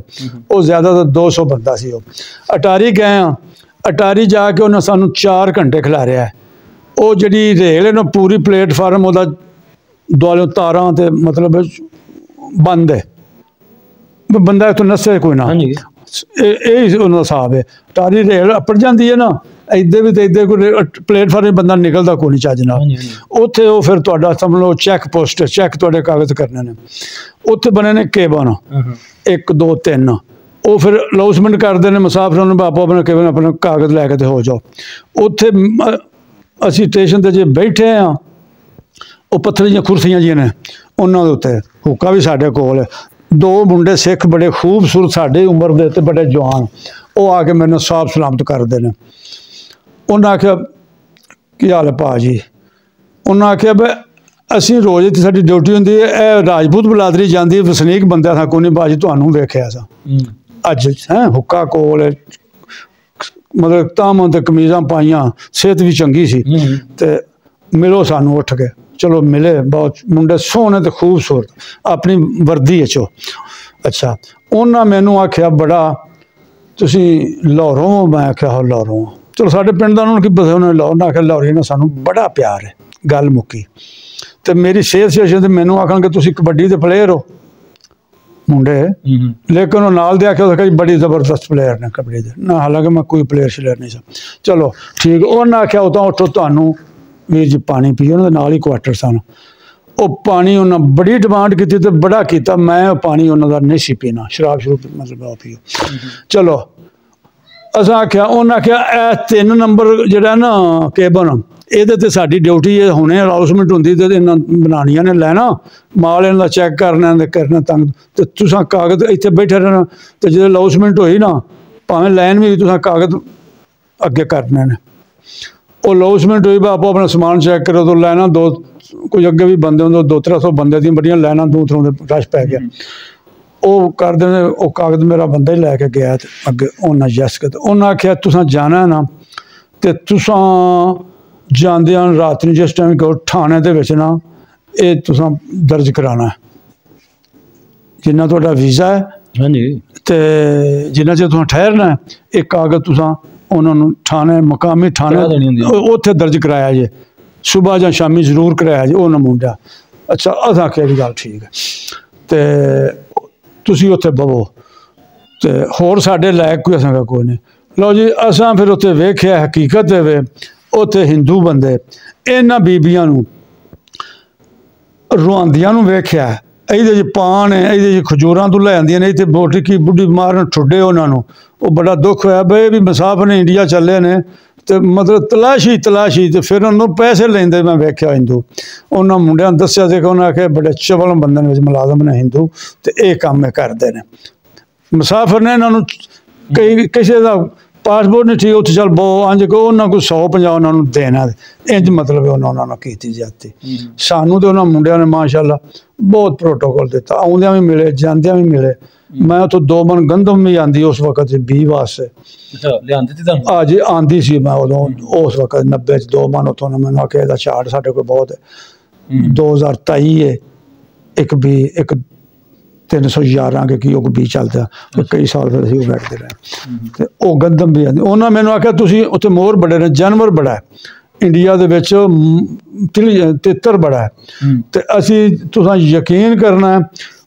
ਉਹ ਜ਼ਿਆਦਾਤਰ 200 ਬੰਦਾ ਸੀ। ਉਹ ਅਟਾਰੀ ਗਏ ਹਾਂ, ਅਟਾਰੀ ਜਾ ਕੇ ਉਹਨਾਂ ਸਾਨੂੰ 4 ਘੰਟੇ ਖਿਲਾਰਿਆ। ਉਹ ਜਿਹੜੀ ਰੇਲ ਹੈ ਨਾ ਪੂਰੀ ਪਲੇਟਫਾਰਮ ਉਹਦਾ ਦੁਆਲੇ ਤਾਰਾਂ ਤੇ ਮਤਲਬ ਬੰਦ ਹੈ, ਬੰਦਾ ਇੱਥੋਂ ਨੱਸੇ ਕੋਈ ਨਾ। ਇਹ ਉਹਨਾਂ ਦਾ ਹਿਸਾਬ ਹੈ। ਅਟਾਰੀ ਰੇਲ ਅੱਪੜ ਜਾਂਦੀ ਹੈ ਨਾ, ਇੱਧਰ ਵੀ ਤੇ ਇੱਧਰ ਕੋਈ ਪਲੇਟਫਾਰਮ ਬੰਦਾ ਨਿਕਲਦਾ ਕੋਈ ਨਹੀਂ ਚੱਜ ਨਾਲ। ਉੱਥੇ ਉਹ ਫਿਰ ਤੁਹਾਡਾ ਸਮਝ ਲਓ ਚੈੱਕ ਪੋਸਟ, ਚੈੱਕ ਤੁਹਾਡੇ ਕਾਗਜ਼ ਕਰਨੇ ਨੇ। ਉੱਥੇ ਬਣੇ ਨੇ ਕੇਬਨ 1 2 3। ਉਹ ਫਿਰ ਅਨਾਊਂਸਮੈਂਟ ਕਰਦੇ ਨੇ ਮੁਸਾਫਰਾਂ ਨੂੰ, ਆਪੋ ਆਪਣੇ ਕੇਬਨ ਆਪਣਾ ਕਾਗਜ਼ ਲੈ ਕੇ ਤੇ ਹੋ ਜਾਓ। ਉੱਥੇ ਅਸੀਂ ਸਟੇਸ਼ਨ 'ਤੇ ਜੇ ਬੈਠੇ ਹਾਂ, ਉਹ ਪੱਥਰ ਦੀਆਂ ਕੁਰਸੀਆਂ ਜਿਹੀਆਂ ਨੇ, ਉਹਨਾਂ ਦੇ ਉੱਤੇ ਹੁੱਕਾ ਵੀ ਸਾਡੇ ਕੋਲ। 2 ਮੁੰਡੇ ਸਿੱਖ ਬੜੇ ਖੂਬਸੂਰਤ ਸਾਡੀ ਉਮਰ ਦੇ ਤੇ ਬੜੇ ਜਵਾਨ, ਉਹ ਆ ਕੇ ਮੈਨੂੰ ਸਾਫ ਸਲਾਮਤ ਕਰਦੇ ਨੇ। ਉਹਨਾਂ ਆਖਿਆ ਕੀ ਹਾਲ ਹੈ ਭਾਅ ਜੀ? ਉਹਨਾਂ ਆਖਿਆ ਵੀ ਅਸੀਂ ਰੋਜ਼ ਇੱਥੇ ਸਾਡੀ ਡਿਊਟੀ ਹੁੰਦੀ ਹੈ, ਇਹ ਰਾਜਪੂਤ ਬਰਾਦਰੀ ਜਾਂਦੀ ਵਸਨੀਕ ਬੰਦਾ ਥਾ ਕੋਈ ਨਹੀਂ ਭਾਅ ਜੀ, ਤੁਹਾਨੂੰ ਵੇਖਿਆ ਸਾਂ ਅੱਜ। ਹੁੱਕਾ ਕੋਲ ਮਤਲਬ ਤਾਂਮ ਤੇ ਕਮੀਜ਼ਾਂ ਪਾਈਆਂ, ਸਿਹਤ ਵੀ ਚੰਗੀ ਸੀ। ਤੇ ਮਿਲੋ ਸਾਨੂੰ ਉੱਠ ਕੇ। ਚਲੋ ਮਿਲੇ, ਬਹੁਤ ਮੁੰਡੇ ਸੋਹਣੇ ਤੇ ਖੂਬਸੂਰਤ ਆਪਣੀ ਵਰਦੀ ਵਿੱਚੋਂ। ਅੱਛਾ, ਉਹਨਾਂ ਮੈਨੂੰ ਆਖਿਆ ਬੜਾ ਤੁਸੀਂ ਲਾਹੌਰੋਂ? ਮੈਂ ਆਖਿਆ ਹਾਂ ਲਾਹੌਰੋਂ। ਚਲੋ ਸਾਡੇ ਪਿੰਡ ਦਾ ਉਹਨਾਂ ਨੂੰ ਕੀ ਪਤਾ, ਉਹਨਾਂ ਨੇ ਲਾਹੌਰ ਆਖਿਆ ਲਾਹੌਰੀ ਨਾਲ ਸਾਨੂੰ ਬੜਾ ਪਿਆਰ ਹੈ। ਗੱਲ ਮੁੱਕੀ। ਤੇ ਮੇਰੀ ਸਿਹਤ ਸਿਚੁਏਸ਼ਨ ਤੇ ਮੈਨੂੰ ਆਖਣਗੇ ਤੁਸੀਂ ਕਬੱਡੀ ਦੇ ਪਲੇਅਰ ਹੋ ਮੁੰਡੇ, ਲੇਕਿਨ ਉਹ ਨਾਲ ਦੇ ਆਖਿਆ ਕਿ ਬੜੀ ਜ਼ਬਰਦਸਤ ਪਲੇਅਰ ਨੇ ਕਬੱਡੀ ਦੇ ਨਾ, ਹਾਲਾਂਕਿ ਮੈਂ ਕੋਈ ਪਲੇਅਰ ਸ਼ਲੇਅਰ ਨਹੀਂ ਸਾਂ। ਚਲੋ ਠੀਕ। ਉਹਨਾਂ ਆਖਿਆ ਉਹ ਤਾਂ ਉੱਠੋ, ਤੁਹਾਨੂੰ ਵੀਰ ਜੀ ਪਾਣੀ ਪੀਓ। ਉਹਨਾਂ ਦੇ ਨਾਲ ਹੀ ਕੁਆਟਰ ਸਨ। ਉਹ ਪਾਣੀ ਉਹਨਾਂ ਬੜੀ ਡਿਮਾਂਡ ਕੀਤੀ ਤੇ ਬੜਾ ਕੀਤਾ। ਮੈਂ ਉਹ ਪਾਣੀ ਉਹਨਾਂ ਦਾ ਨਹੀਂ ਸੀ ਪੀਣਾ, ਸ਼ਰਾਬ ਸ਼ਰੂਬ ਮਤਲਬ ਉਹ ਪੀਓ। ਚਲੋ असां आख्या उन्हें आख्या ए 3 नंबर जिहड़ा ना केबन ਇਹਦੇ ਤੇ ਸਾਡੀ ਡਿਊਟੀ ਹੈ ਹੁਣੇ ਅਨਾਉਂਸਮੈਂਟ ਹੁੰਦੀ ਤੇ ਇਹਨਾਂ ਬਣਾਉਣੀਆਂ ਨੇ ਲੈਣਾ ਮਾਲ ਇਹਨਾਂ ਦਾ ਚੈੱਕ ਕਰਨਾ ਤੇ ਕਰਨਾ ਤੰਗ ਤੇ ਤੁਸੀਂ ਕਾਗਜ਼ ਇੱਥੇ ਬੈਠੇ ਰਹਿਣਾ ਤੇ ਜਦੋਂ ਅਨਾਉਂਸਮੈਂਟ ਹੋਈ ਨਾ ਭਾਵੇਂ ਲਾਈਨ ਵੀ ਤੁਸੀਂ ਕਾਗਜ਼ ਅੱਗੇ ਕਰਨੇ ਨੇ ਉਹ ਅਨਾਉਂਸਮੈਂਟ ਹੋਈ ਆਪੋ ਆਪਣਾ ਸਮਾਨ ਚੈੱਕ ਕਰੋ तो ਲੈਣਾ ਦੋ ਕੁਝ ਅੱਗੇ ਵੀ ਬੰਦੇ ਹੁੰਦੇ 200-300 ਬੰਦੇ ਦੀਆਂ ਬੜੀਆਂ ਲੈਣਾ ਦੂਰ ਦੇ ਰਸ਼ ਪੈ ਗਿਆ ਉਹ ਕਰਦੇ ਨੇ ਉਹ ਕਾਗਜ਼ ਮੇਰਾ ਬੰਦਾ ਹੀ ਲੈ ਕੇ ਗਿਆ ਤੇ ਅੱਗੇ ਉਹਨਾਂ ਯੈਸ ਕਰ ਉਹਨਾਂ ਆਖਿਆ ਤੁਸੀਂ ਜਾਣਾ ਨਾ ਤੇ ਤੁਸੀਂ ਜਾਂਦਿਆਂ ਰਾਤ ਨੂੰ ਜਿਸ ਟਾਈਮ ਕਹੋ ਥਾਣੇ ਦੇ ਵਿੱਚ ਨਾ ਇਹ ਤੁਸੀਂ ਦਰਜ ਕਰਾਉਣਾ ਜਿੰਨਾ ਤੁਹਾਡਾ ਵੀਜ਼ਾ ਹੈ ਹਾਂਜੀ ਤੇ ਜਿੰਨਾ ਚਿਰ ਤੁਸੀਂ ਠਹਿਰਨਾ ਇਹ ਕਾਗਜ਼ ਤੁਸੀਂ ਉਹਨਾਂ ਨੂੰ ਥਾਣੇ ਮਕਾਮੀ ਥਾਣੇ ਉੱਥੇ ਦਰਜ ਕਰਾਇਆ ਜੇ ਸੁਬਾਹ ਜਾਂ ਸ਼ਾਮੀ ਜ਼ਰੂਰ ਕਰਾਇਆ ਜੇ ਉਹਨਾਂ ਮੁੰਡਾ ਅੱਛਾ ਅਸਾਂ ਕਿਹੜੀ ਗੱਲ ਠੀਕ ਹੈ ਤੇ ਤੁਸੀਂ ਉੱਥੇ ਬਵੋ ਤੇ ਹੋਰ ਸਾਡੇ ਲਾਇਕ ਕੋਈ ਅਸਾਂ ਕੋਈ ਨਹੀਂ ਲਓ ਜੀ ਅਸਾਂ ਫਿਰ ਉੱਥੇ ਵੇਖਿਆ ਹਕੀਕਤ ਹੈ ਵੇ ਉੱਥੇ ਹਿੰਦੂ ਬੰਦੇ ਇਹਨਾਂ ਬੀਬੀਆਂ ਨੂੰ ਰੁਆਂਦੀਆਂ ਨੂੰ ਵੇਖਿਆ ਇਹਦੇ 'ਚ ਪਾਨ ਹੈ ਇਹਦੇ 'ਚ ਖਜੂਰਾਂ ਤੋਂ ਲੈ ਆਉਂਦੀਆਂ ਨੇ ਇੱਥੇ ਬੋਟੀ ਕੀ ਬੁੱਢੀ ਮਾਰਨ ਠੁੱਡੇ ਉਹਨਾਂ ਨੂੰ ਉਹ ਬੜਾ ਦੁੱਖ ਹੋਇਆ ਬਈ ਵੀ ਮੁਸਾਫਰ ਨੇ ਇੰਡੀਆ ਚੱਲੇ ਨੇ ਤੇ ਮਤਲਬ ਤਲਾਸ਼ੀ ਤੇ ਫਿਰ ਉਹਨੂੰ ਪੈਸੇ ਲੈਂਦੇ ਮੈਂ ਵੇਖਿਆ ਹਿੰਦੂ ਉਹਨਾਂ ਮੁੰਡਿਆਂ ਨੂੰ ਦੱਸਿਆ ਸੀ ਕਿ ਉਹਨਾਂ ਆਖਿਆ ਬੜੇ ਚਵਲ ਬੰਦੇ ਨੇ ਵਿੱਚ ਮੁਲਾਜ਼ਮ ਨੇ ਹਿੰਦੂ ਤੇ ਇਹ ਕੰਮ ਇਹ ਕਰਦੇ ਨੇ ਮੁਸਾਫਰ ਨੇ ਇਹਨਾਂ ਨੂੰ ਕਈ ਕਿਸੇ ਦਾ ਪਾਸਪੋਰਟ नहीं ठीक उत्थे चल बहु अंज को उन्होंने कोई 150 उन्होंने देना इंज मतलब उन्होंने की जाती सानू तो उन्होंने मुंडिया ने माशाअल्लाह बहुत प्रोटोकॉल दिता आउंदियां भी मिले जांदियां भी मिले मैं तो 2 मन गंदम भी आंदी उस वक्त 20 वास्ते हाँ जी आंदी सी मैं उदों उस वक्त 90 2 मन उतों मैंने आख्या इहदा चार्ट साडे कोल बहुत है 2023 है एक 311 के की भी चलता कई साल फिर असीं बैठते रहे तो वो गंदम भी आती उन्होंने मैंने आख्या तुसीं उत्थे मोर बड़े ने जानवर बड़ा है इंडिया दे विच तितर बड़ा है तो असीं तुसां यकीन करना है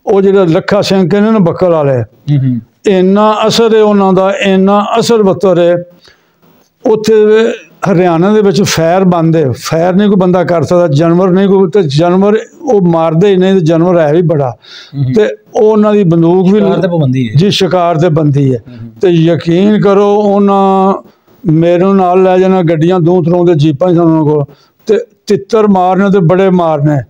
वो जिहड़ा लखा सिंह कहने ना बक्कल वाले इन्ना असर है उन्हां दा इन्ना असर बतर है उत्थे हरियाणा दे विच फैर बंद है फैर नहीं कोई बंदा कर सकता जानवर नहीं कोई तो जानवर वो मारदे ही नहीं तो जानवर है भी बड़ा तो उन्हां दी बंदूक भी जी शिकार ते बंदी है तो यकीन करो उन्हां मेरे नाल लै जाना गड्डियां दूर तरों दे जीपां उन्हां कोल ते तितर मारने ते बड़े मारने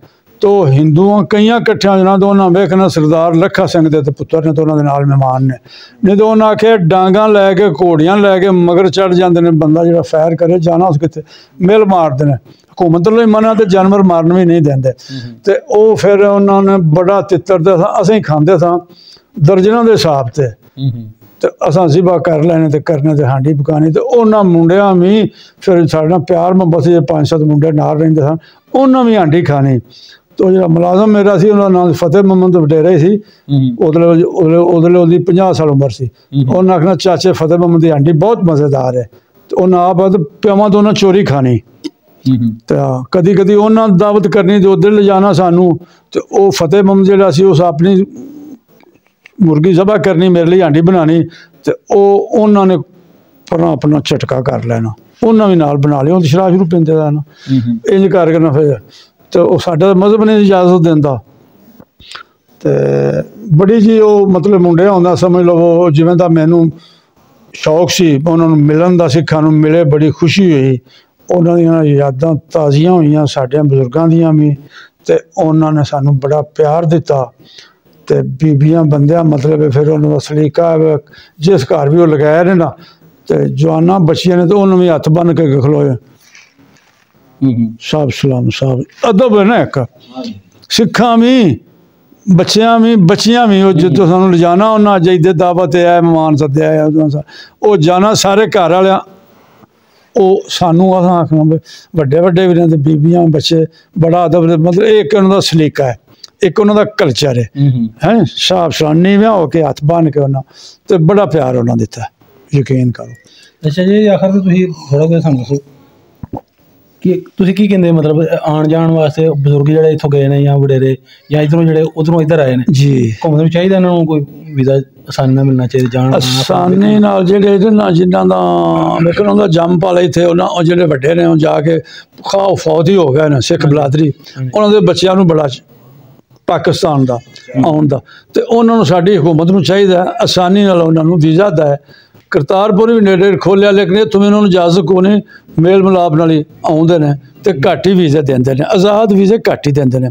तो हिंदुओं कई कट्ठिया जाना तो उन्हें वेखना सरदार लखा सिंह के पुत्र ने तो उन्होंने नाल मेहमान ने नहीं तो उन्हें आखे डांगा लैके घोड़ियां लैके मगर चढ़ जाते हैं बंदा जो फैर करे जाना उस कितने मिल मारते हैं हुकूमत लो मना तो जानवर मारन भी नहीं देंगे तो वो फिर उन्होंने बड़ा तितर असें खाते था दर्जनों के हिसाब से तो असां जिबा कर लेने तो करने तो हांडी पकानी तो उन्होंने मुंडिया भी फिर साढ़े पियार मोहब्बत से 5-7 मुंडे नाल रहिंदे सन उन्होंने भी हांडी खानी तो जो मुलाजम मेरा सी उन्होंने नाम फतेह मोहम्मद वडेरे सी उदले 50 साल उम्र सी उन्हें आखना चाचे फतेह मोहम्मद की हांडी बहुत मज़ेदार है तो उन्हें आप प्यावां तो उन्हें चोरी खानी तो कदी कदी उन्हें दावत करनी तो उधर ले जाना सानू तो वो फतेह मोहम्मद जिहड़ा सी उस अपनी मुर्गी ज़बह करनी मेरे लिए हांडी बनानी तो उन्होंने पर अपना झटका कर लेना उन्हें भी नाल बना लिया शराब शरूब पींदे रहना इंज करके फिर तो साडा मजहब नहीं इजाजत देंदा तो बड़ी जी वो मतलब मुंडे आंदा समझ लो जिवें दा मैनू शौक सी उन्होंने मिलन दा सिखां नूं मिले बड़ी खुशी हुई उन्हां दीयां यादां ताज़ियां होईयां साडे बजुर्गां दीयां भी ते उन्होंने सानू बड़ा प्यार दिता ते बीबियां बंदियां मतलब फिर उन्हां दा सलीका जिस घर भी वो लगाया ने ना ते जवानां बच्चियां ने तो उन्होंने भी हथ बन के खलोए साहब सलाम साहब अदब है ना एक सिखा भी बच्चियां भी जो सानू ले जाना उन्हें अज इधर दावत है मेहमान सद्या है वो जाना सारे घर वाले वो सानू आखना वड्डे वड्डे भी रहते बीबियां बच्चे बड़ा अदब मतलब एक उन्होंने सलीका है एक उन्होंने कल्चर है साहब सलाम नीवें होके हथ बन के उन्हें तो बड़ा प्यार उन्हें दिता यकीन करो अच्छा जी आखिर तुसीं थोड़ा कुछ सानू दसो कि तुसीं की कहंदे मतलब आण जाण वास्ते बजुर्ग जिहड़े इत्थों गए ने या वडेरे या इधरों जिहड़े उधरों इधर आए ने जी घूमने भी चाहिए इन्हां नूं कोई वीज़ा आसानी नाल मिलना चाहिए जाण आसानी नाल जिहड़े इधर ना जिन्हां दा लेकिन उन्हां जम पाले इत्थे उन्हां जिहड़े वड्डे ने जाके खाओ फौत ही हो गए ने सिख बलादरी उन्हां दे बच्चिआं नूं बड़ा पाकिस्तान दा आउण दा ते उन्हां नूं साडी हुकूमत नूं चाहिए आसानी नाल उन्हां नूं वीज़ा दा करतारपुर भी नेड़े खोलिया, लेकिन इत्थों इन्होंने इजाजत को नहीं, मेल मिलाप नाल ही आउंदे ने ते घट ही वीज़े देंदे ने, आज़ाद वीज़े घट ही देंदे ने।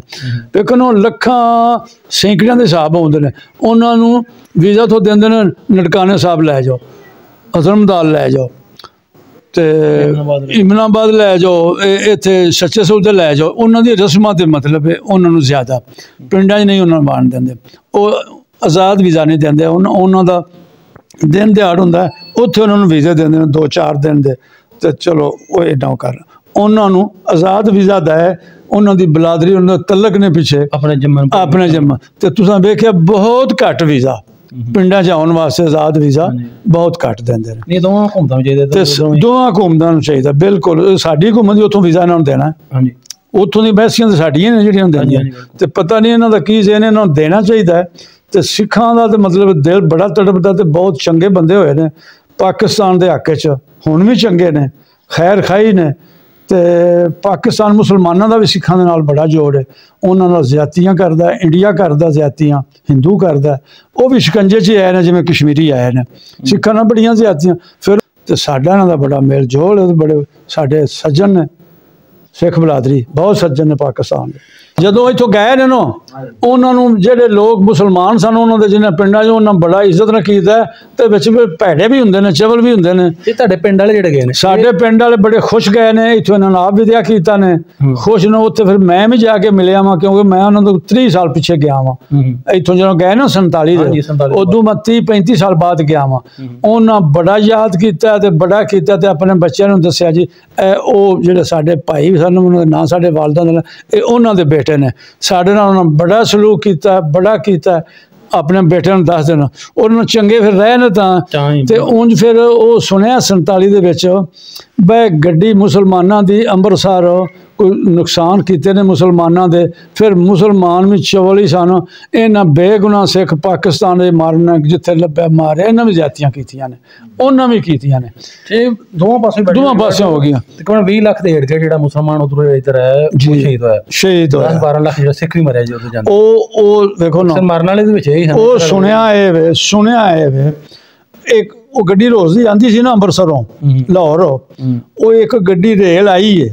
लेकिन वो लखां सैकड़ियां दे हिसाब आउंदे ने, उन्हां नूं वीज़ा तो देंदे ने ननकाने साहब लै जाओ, हज़रतमदाल लै जाओ, ते इमनाबाद लै जाओ, इत्थे सच्चे सौदे लै जाओ। उन्हां दी रस्मां ते मतलब है उन्हां नूं ज़्यादा पिंडां 'च नहीं उन्हां नूं बाण देंदे, वो आज़ाद वीज़ा नहीं देंदे। उन्हां दा दिन दिहाड़ हुंदा, उत्थे उन्हां नूं वीज़े देंदे ने 2-4 दिन दे, ते चलो वो इदां कर। उन्हां नूं आज़ाद वीज़ा दै, उन्हां दी बलादरी उन्हां दे तलक ने पिछे अपने जम्मन ते तुसां वेखिया बहुत घट वीज़ा पिंडां 'च आउण वास्ते आज़ाद वीज़ा बहुत घट देंदे ने। दोवां हुकूमतां नूं चाहिदा, दोवां हुकूमतां नूं चाहिदा, बिल्कुल। साडी हुकूमत दी उत्थों वीज़ा इन्हां नूं देना, उत्थों दी बैसियां ते साडियां ने जिहड़ियां देंदियां, ते पता नहीं इन्हां दा की ज़हन, इन्हां नूं देना चाहिदा है। ते सिखां दा ते मतलब दिल बड़ा तड़पदा, ते बहुत चंगे बंदे होए ने पाकिस्तान दे हक च, हुण भी चंगे ने, खैर खाई ने। ते पाकिस्तान मुसलमानां दा भी सिखां दे नाल बड़ा जोड़ है, उन्हां नाल ज़्यादतियां करदा, इंडिया करदा ज़्यादतियां, हिंदू करदा, वो भी शिकंजे च आए ने जिवें कश्मीरी आए ने, सिखां नाल बड़ियां ज़्यादतियां। फिर ते साडा इन्हां दा बड़ा मेल जोल है, बड़े साडे सज्जन ने, सिख बलादरी बहुत सज्जन ने पाकिस्तान दे। जदों इत्थों गए ने ना, उन्हां नूं जिहड़े लोग मुसलमान सन, उन्हां दे जिन्हां पिंडां 'च उन्हां बड़ा इज्जत नाल कीता, ते विच भैड़े भी हुंदे ने, चवल भी हुंदे ने। ये तुहाडे पिंड वाले जिहड़े गए ने, साडे पिंड वाले बड़े खुश गए ने, इत्थों इन्हां नाल विद्या कीता ने, खुश ने। उत्थे फिर मैं भी जाके मिलिया वां, क्योंकि मैं उन्हां तों 30 साल पिछे गया वां, इत्थों जदों गए ना 47 दे, उदों मैं 30-35 साल बाद गया वां। उन्हां बड़ा याद कीता ते बड़ा कीता, ते अपने बच्चों नूं दस्सिया जी ओ जिहड़े साडे भाई सन, उन्हां दे नां साडे वालदा दे, इह उन्हां दे बेटे ने, साडे नाल उन्हां बड़ा सलूक कीता, बड़ा कीता। अपने बेटे नूं दस दिन उन्होंने चंगे फिर रहे ने तां, ते उंज फिर वो सुनिया 47 दे विच बे गड्डी मुसलमानां दी अंबरसर कोई नुकसान किए ने मुसलमानां दे, फिर मुसलमान भी चवल ही सन, इन्हां बेगुनाह सिख पाकिस्तान दे मारने जिथे लब्भे मारे, इन्हां भी ज्यादतियां कीतियां ने, उन्हां भी कीतियां ने। दोवां पासे हो गईयां। तकरीबन 20 लाख दे के जिहड़ा मुसलमान उधरों इधर है शहीद होया, 12 लाख जिहड़ा सिख भी मरिया जी उधर जांदे। ओ देखो ना मरन वाले दे विच ओ सुनिया है वे एक वो गड्डी रोज दी आंदी सी ना अंबरसरों लाहौर, वो एक गड्डी रेल आई है,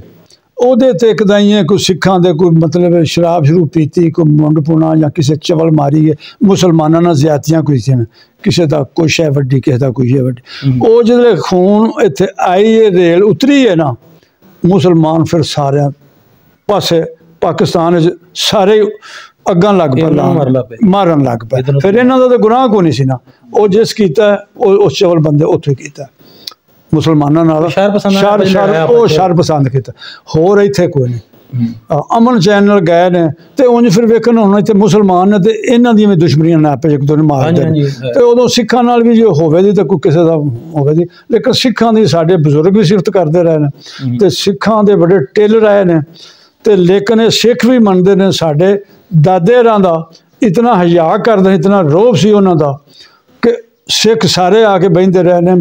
ਉਹਦੇ ਤੇ ਇੱਕ ਤਾਂ ਇਹ ਕੋਈ ਸਿੱਖਾਂ ਦੇ ਕੋਈ ਮਤਲਬ ਸ਼ਰਾਬ ਸ਼ਰੂ ਪੀਤੀ, ਕੋਈ ਮੁੰਡ ਪੁਣਾ ਜਾਂ ਕਿਸੇ ਚਵਲ ਮਾਰੀ ਹੈ, ਮੁਸਲਮਾਨਾਂ ਨਾਲ ਜ਼ਿਆਦਤੀਆਂ ਕੀਤੀਆਂ, ਕਿਸੇ ਦਾ ਕੋਈ ਸ਼ੈ ਵੱਡੀ, ਕਿਸੇ ਦਾ ਕੋਈ ਸ਼ੈ ਵੱਡੀ। ਉਹ ਜਿਹੜੇ ਖੂਨ ਇੱਥੇ ਆਈ ਹੈ, ਰੇਲ ਉਤਰੀ ਹੈ ਨਾ, ਮੁਸਲਮਾਨ ਫਿਰ ਸਾਰਿਆਂ ਪਾਸੇ ਪਾਕਿਸਤਾਨ 'ਚ ਸਾਰੇ ਅੱਗਾਂ ਲੱਗ ਪਏ, ਮਾਰਨ ਲੱਗ ਪਏ। ਫਿਰ ਇਹਨਾਂ ਦਾ ਤਾਂ ਗੁਨਾਹ ਕੋਈ ਨਹੀਂ ਸੀ ਨਾ, ਉਹ ਜਿਸ ਕੀਤਾ ਉਹ ਉਸ ਚਵਲ ਬੰਦੇ ਉੱਥੇ ਕੀਤਾ, मुसलमानों शर पसंद किया, होर इत्थे कोई नहीं। अमन चैनल गए ने, तो उंज फिर वेखन हुण इत्थे मुसलमान ने, तो इन्हां दी भी दुश्मनियां ने आपे एक दूसरे मारदे ने, ते उदों सिखां नाल भी जो होवे दी, ते कोई किसे दा होवे दी, लेकिन सिखां दी साडे बजुर्ग भी सिफत करदे रहे ने, ते सिखां दे बड़े टिल रहे ने, ते लेकिन सिख भी मनदे ने साडे दादे होरां दा इतना हया करदे, इतना रोब सी उन्हां दा कि सिख सारे आके बहिंदे रहे ने,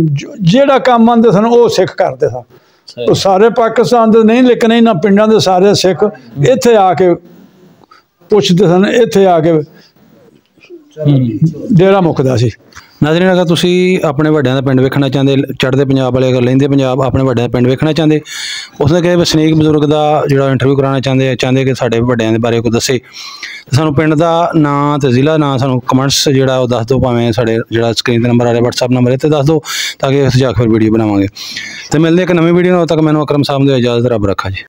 जेड़ा काम आंदे सन वो सिख करते सन। तो सारे पाकिस्तान दे नहीं, लेकिन इन्हां पिंडां दे सारे सिख इत्थे आके पुछदे सन, इत्थे आके डेरा मुकदा सी। नाज़रीन, अगर तुसी अपने वड्डियां दा पिंड वेखना चाहते, चढ़दे पंजाब वाले अगर लैंदे पंजाब अपने वड्डियां दा पिंड वेखना चाहते, उसने कहे वसनीक बजुर्ग दा जिहड़ा इंटरव्यू कराना चाहते कि साडे वड्डियां दे बारे कोई दस्से, सानू पिंड दा नां ते जिला नां सानू कमेंट्स जिहड़ा ओह दस दो, भावें साडे जिहड़ा स्क्रीन ते नंबर आ रहा WhatsApp नंबर है ते दस दो, ताकि उस जाके फिर वीडियो बनावांगे। ते मिलदे इक नवीं वीडियो, तक मैनूं अकरम साहब दी इजाजत, रब रखा जी।